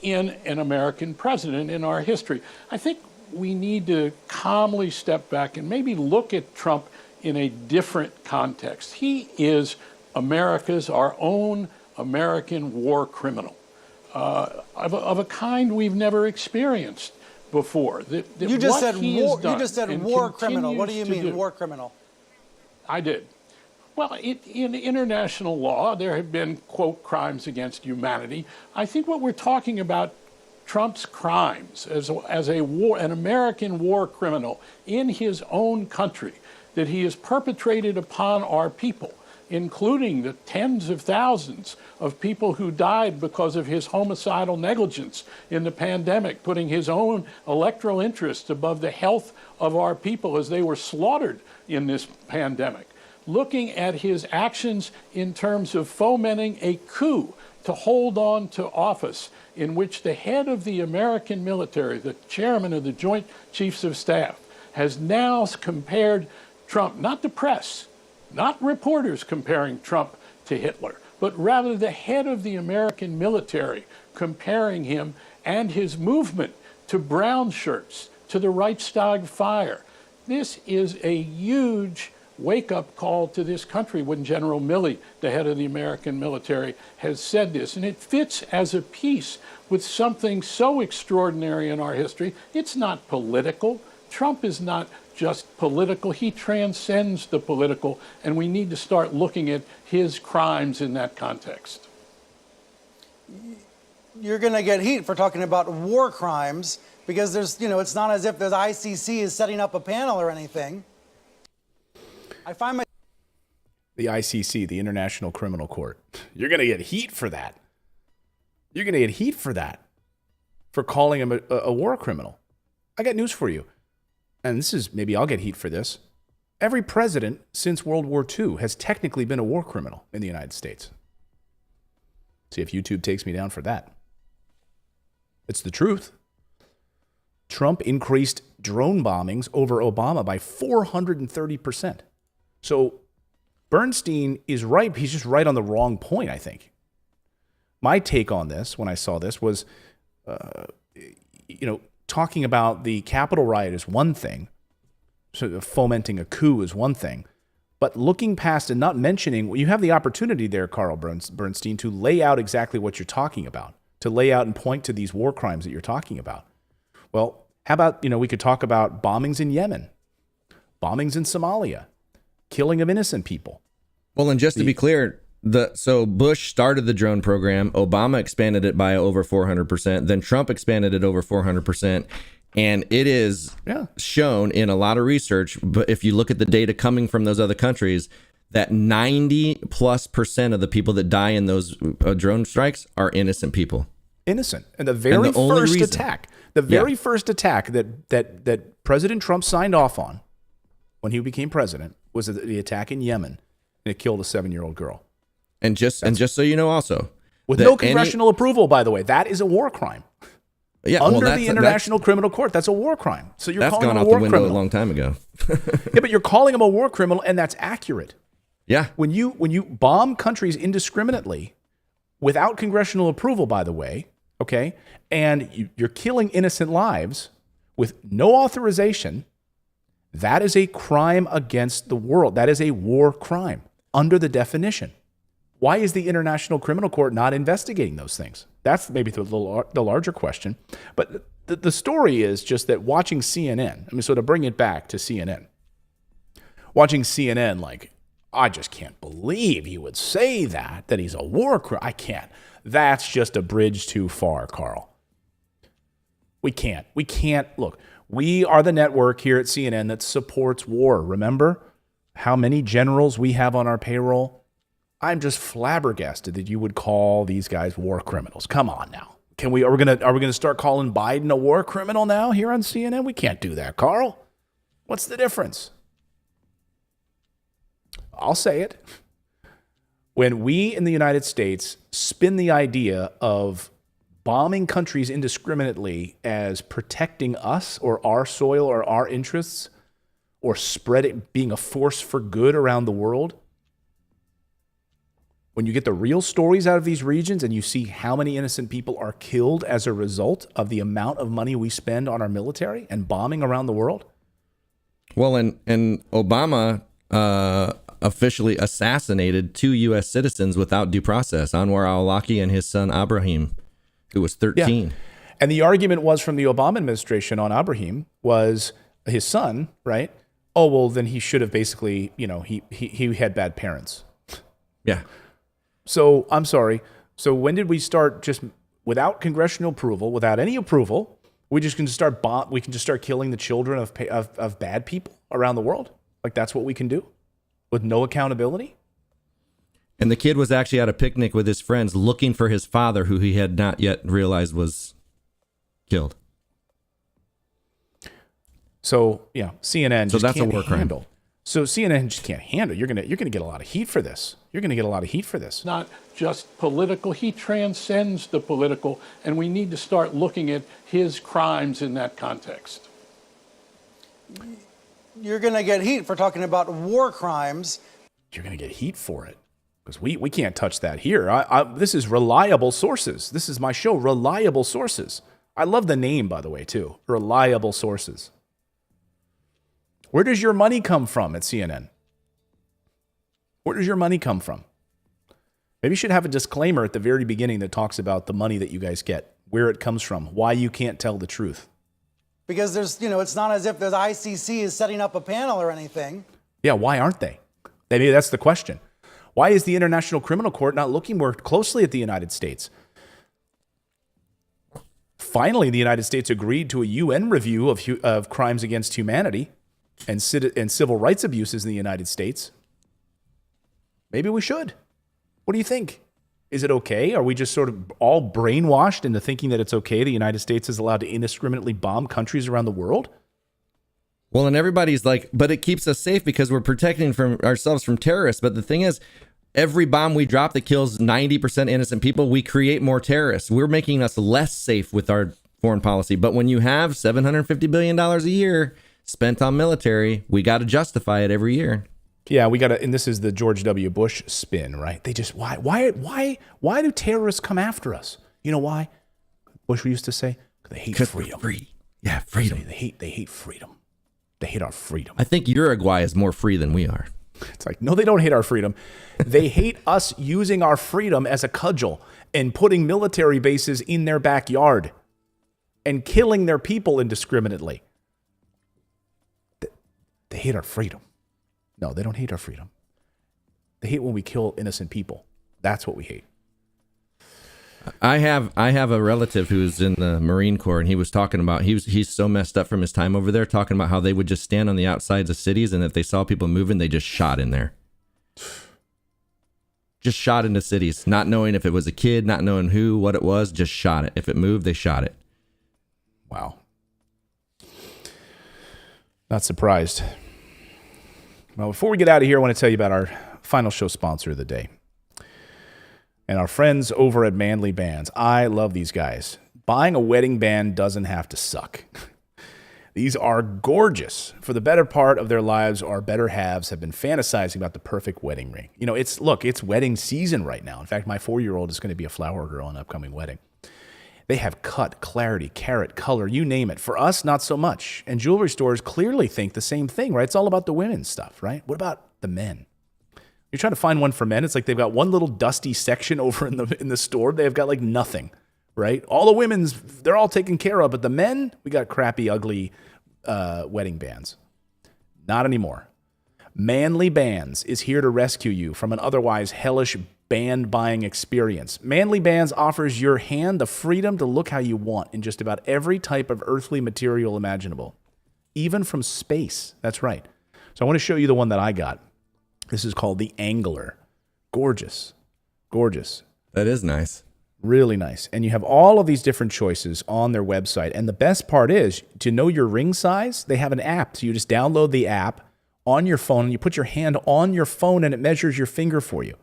in an American president in our history. I think we need to calmly step back and maybe look at Trump in a different context. He is our own American war criminal, of a kind we've never experienced before. You just said war criminal. What do you mean, war criminal? I did. Well, in international law, there have been, quote, crimes against humanity. I think what we're talking about, Trump's crimes as an American war criminal in his own country that he has perpetrated upon our people, including the tens of thousands of people who died because of his homicidal negligence in the pandemic, putting his own electoral interests above the health of our people as they were slaughtered in this pandemic. Looking at his actions in terms of fomenting a coup to hold on to office in which the head of the American military, the chairman of the Joint Chiefs of Staff, has now compared Trump, not the press, not reporters comparing Trump to Hitler, but rather the head of the American military comparing him and his movement to brown shirts, to the Reichstag fire. This is a huge wake-up call to this country when General Milley, the head of the American military, has said this. And it fits as a piece with something so extraordinary in our history. It's not political. Trump is not just political. He transcends the political, and we need to start looking at his crimes in that context. You're going to get heat for talking about war crimes because there's, it's not as if the ICC is setting up a panel or anything. I find my The ICC, the International Criminal Court. You're going to get heat for that. You're going to get heat for that, for calling him a war criminal. I got news for you. And this is, maybe I'll get heat for this. Every president since World War II has technically been a war criminal in the United States. See if YouTube takes me down for that. It's the truth. Trump increased drone bombings over Obama by 430%. So Bernstein is right. He's just right on the wrong point, I think. My take on this, when I saw this, was, talking about the Capitol riot is one thing. So fomenting a coup is one thing. But looking past and not mentioning, you have the opportunity there, Carl Bernstein, to lay out exactly what you're talking about, to lay out and point to these war crimes that you're talking about. Well, how about, we could talk about bombings in Yemen, bombings in Somalia, killing of innocent people. Well, and just to be clear, so Bush started the drone program, Obama expanded it by over 400%, then Trump expanded it over 400%. And it is shown in a lot of research, but if you look at the data coming from those other countries, that 90+% of the people that die in those drone strikes are innocent people. Innocent. And the very first attack that President Trump signed off on when he became president was the attack in Yemen, and it killed a 7-year-old girl. And just so you know also, with no congressional approul, by the way, that is a war crime. Yeah, under the International Criminal Court, that's a war crime. So you're calling him a war criminal. That's gone out the window a long time ago. Yeah, but you're calling him a war criminal, and that's accurate. Yeah. When you bomb countries indiscriminately, without congressional approval, by the way, okay, and you're killing innocent lives with no authorization, that is a crime against the world. That is a war crime under the definition. Why is the International Criminal Court not investigating those things? That's maybe the larger question. But the story is just that watching CNN, so to bring it back to CNN, watching CNN, I just can't believe he would say that he's a war criminal. I can't. That's just a bridge too far, Carl. We can't. Look, we are the network here at CNN that supports war. Remember how many generals we have on our payroll? I'm just flabbergasted that you would call these guys war criminals. Come on now. Are we gonna start calling Biden a war criminal now here on CNN? We can't do that, Carl. What's the difference? I'll say it. When we in the United States spin the idea of bombing countries indiscriminately as protecting us or our soil or our interests, or being a force for good around the world, when you get the real stories out of these regions and you see how many innocent people are killed as a result of the amount of money we spend on our military and bombing around the world. Well, and Obama officially assassinated 2 U.S. citizens without due process, Anwar al-Awlaki and his son Abraham, who was 13. Yeah. And the argument was from the Obama administration on Abraham was his son, right? Oh, well, then he should have basically, he had bad parents. Yeah. So I'm sorry. So when did we start just without congressional approval, without any approval, we can just start killing the children of bad people around the world? That's what we can do with no accountability? And the kid was actually at a picnic with his friends looking for his father, who he had not yet realized was killed. So yeah, CNN So just that's a can't war crime. handle. So CNN just can't handle. You're gonna get a lot of heat for this. You're gonna get a lot of heat for this. Not just political. He transcends the political, and we need to start looking at his crimes in that context. You're going to get heat for talking about war crimes. You're gonna get heat for it because we can't touch that here. This is reliable sources. This is my show, Reliable Sources. I love the name, by the way, too. Reliable Sources. Where does your money come from at CNN? Where does your money come from? Maybe you should have a disclaimer at the very beginning that talks about the money that you guys get, where it comes from, why you can't tell the truth. Because it's not as if the ICC is setting up a panel or anything. Yeah, why aren't they? Maybe that's the question. Why is the International Criminal Court not looking more closely at the United States? Finally, the United States agreed to a UN review of crimes against humanity and civil rights abuses in the United States. Maybe we should. What do you think? Is it okay? Are we just sort of all brainwashed into thinking that it's okay the United States is allowed to indiscriminately bomb countries around the world? Well, and everybody's like, but it keeps us safe because we're protecting ourselves from terrorists. But the thing is, every bomb we drop that kills 90% innocent people, we create more terrorists. We're making us less safe with our foreign policy. But when you have $750 billion a year spent on military, we got to justify it every year. Yeah, we got to, and this is the George W. Bush spin, right? They just, why do terrorists come after us? You know why? Bush used to say, they hate freedom. Free. Yeah, freedom. They hate freedom. They hate our freedom. I think Uruguay is more free than we are. It's like, no, they don't hate our freedom. They hate us using our freedom as a cudgel and putting military bases in their backyard and killing their people indiscriminately. They hate our freedom. No, they don't hate our freedom. They hate when we kill innocent people. That's what we hate. I have a relative who's in the Marine Corps, and he was talking about he's so messed up from his time over there, talking about how they would just stand on the outsides of cities, and if they saw people moving, they just shot in there. Just shot into cities, not knowing if it was a kid, not knowing who, what it was, just shot it. If it moved, they shot it. Wow. Not surprised. Well, before we get out of here, I want to tell you about our final show sponsor of the day. And our friends over at Manly Bands. I love these guys. Buying a wedding band doesn't have to suck. These are gorgeous. For the better part of their lives, our better halves have been fantasizing about the perfect wedding ring. You know, it's wedding season right now. In fact, my 4-year-old is going to be a flower girl in an upcoming wedding. They have cut, clarity, carat, color, you name it. For us, not so much. And jewelry stores clearly think the same thing, right? It's all about the women's stuff, right? What about the men? You're trying to find one for men. It's like they've got one little dusty section over in the store. They've got like nothing, right? All the women's, they're all taken care of. But the men, we got crappy, ugly wedding bands. Not anymore. Manly Bands is here to rescue you from an otherwise hellish band buying experience. Manly Bands offers your hand the freedom to look how you want in just about every type of earthly material imaginable, even from space. That's right. So I want to show you the one that I got. This is called the Angler. Gorgeous. Gorgeous. That is nice. Really nice. And you have all of these different choices on their website. And the best part is, to know your ring size, they have an app. So you just download the app on your phone, and you put your hand on your phone, and it measures your finger for you.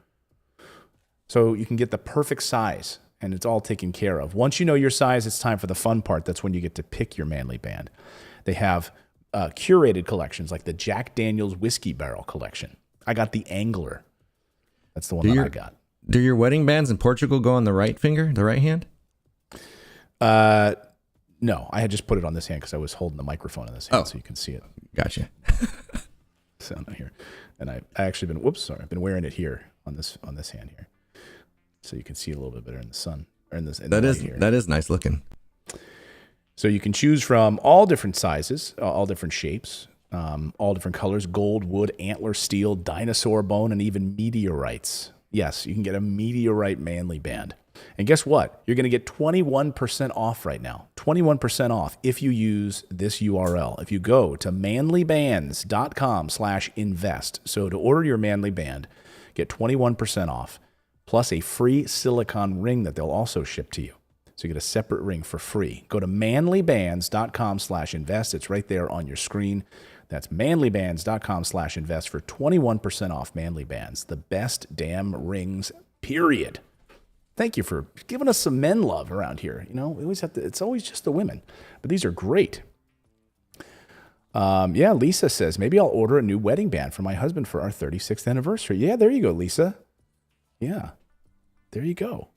So you can get the perfect size, and it's all taken care of. Once you know your size, it's time for the fun part. That's when you get to pick your Manly Band. They have curated collections like the Jack Daniel's Whiskey Barrel collection. I got the Angler. That's the one that I got. Do your wedding bands in Portugal go on the right finger, the right hand? No, I had just put it on this hand because I was holding the microphone in this hand so you can see it. Gotcha. So not here. And I actually I've been wearing it here on this hand here. So you can see a little bit better in the sun. Or in the light here. That is nice looking. So you can choose from all different sizes, all different shapes, all different colors: gold, wood, antler, steel, dinosaur bone, and even meteorites. Yes, you can get a meteorite Manly Band. And guess what? You're going to get 21% off right now. 21% off if you use this URL. If you go to manlybands.com/invest. So to order your Manly Band, get 21% off, plus a free silicone ring that they'll also ship to you. So you get a separate ring for free. Go to manlybands.com/invest. It's right there on your screen. That's manlybands.com/invest for 21% off Manly Bands, the best damn rings, period. Thank you for giving us some men love around here. You know, we always have to, it's always just the women, but these are great. Yeah, Lisa says, maybe I'll order a new wedding band for my husband for our 36th anniversary. Yeah, there you go, Lisa. Yeah, there you go.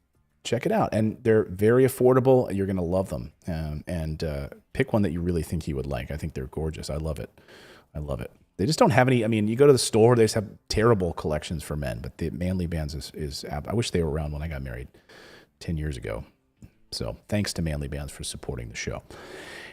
Check it out. And they're very affordable. You're going to love them. And pick one that you really think you would like. I think they're gorgeous. I love it. I love it. They just don't have any. I mean, you go to the store, they just have terrible collections for men. But the Manly Bands is I wish they were around when I got married 10 years ago. So thanks to Manly Bands for supporting the show.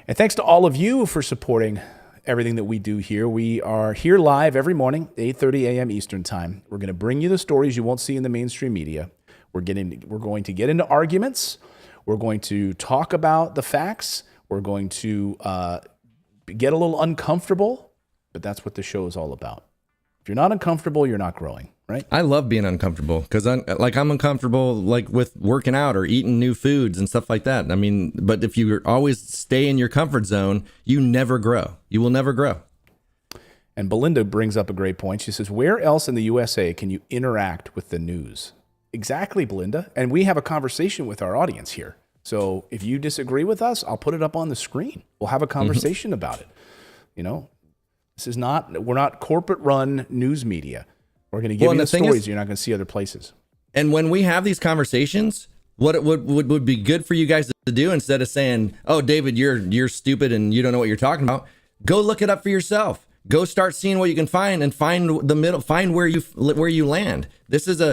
And thanks to all of you for supporting everything that we do here. We are here live every morning, 8:30 a.m. Eastern time. We're going to bring you the stories you won't see in the mainstream media. We're going to get into arguments. We're going to talk about the facts. We're going to get a little uncomfortable, but that's what the show is all about. If you're not uncomfortable, you're not growing, right? I love being uncomfortable because I'm uncomfortable like with working out or eating new foods and stuff like that. I mean, but if you always stay in your comfort zone, you never grow. You will never grow. And Belinda brings up a great point. She says, where else in the USA can you interact with the news? Exactly, Belinda. And we have a conversation with our audience here. So if you disagree with us, I'll put it up on the screen. We'll have a conversation about it. You know, we're not corporate run news media. We're going to give you the stories you're not going to see other places. And when we have these conversations, what it would be good for you guys to do, instead of saying, oh, David, you're stupid and you don't know what you're talking about, go look it up for yourself. Go start seeing what you can find and find the middle, find where you land. This is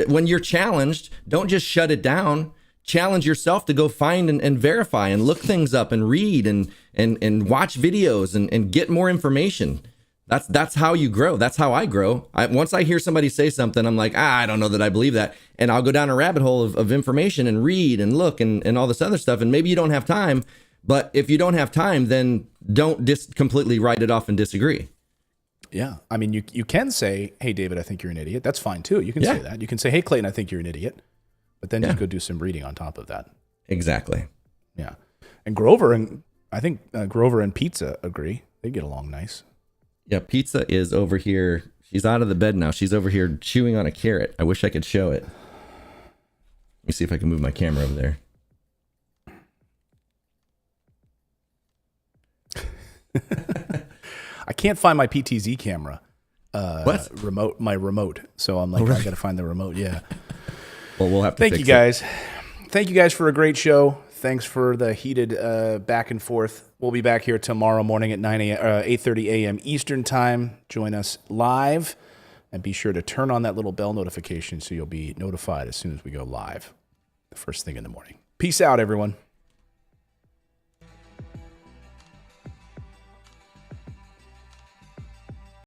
when you're challenged, don't just shut it down. Challenge yourself to go find and verify and look things up and read and watch videos and get more information. That's how you grow. That's how I grow. Once I hear somebody say something, I'm like, I don't know that I believe that. And I'll go down a rabbit hole of information and read and look and all this other stuff. And maybe you don't have time, but if you don't have time, then don't completely write it off and disagree. Yeah. I mean, you can say, hey, David, I think you're an idiot. That's fine too. You can say that. You can say, hey, Clayton, I think you're an idiot. But then just go do some reading on top of that. Exactly. Yeah. And Grover and Pizza agree. They get along nice. Yeah, Pizza is over here. She's out of the bed now. She's over here chewing on a carrot. I wish I could show it. Let me see if I can move my camera over there. I can't find my PTZ camera. What? My remote. So I'm like, I got to find the remote. Yeah. Well, we'll have to Thank you guys. Thank you guys for a great show. Thanks for the heated back and forth. We'll be back here tomorrow morning at 8:30 a.m. Eastern time. Join us live, and be sure to turn on that little bell notification so you'll be notified as soon as we go live, the first thing in the morning. Peace out, everyone.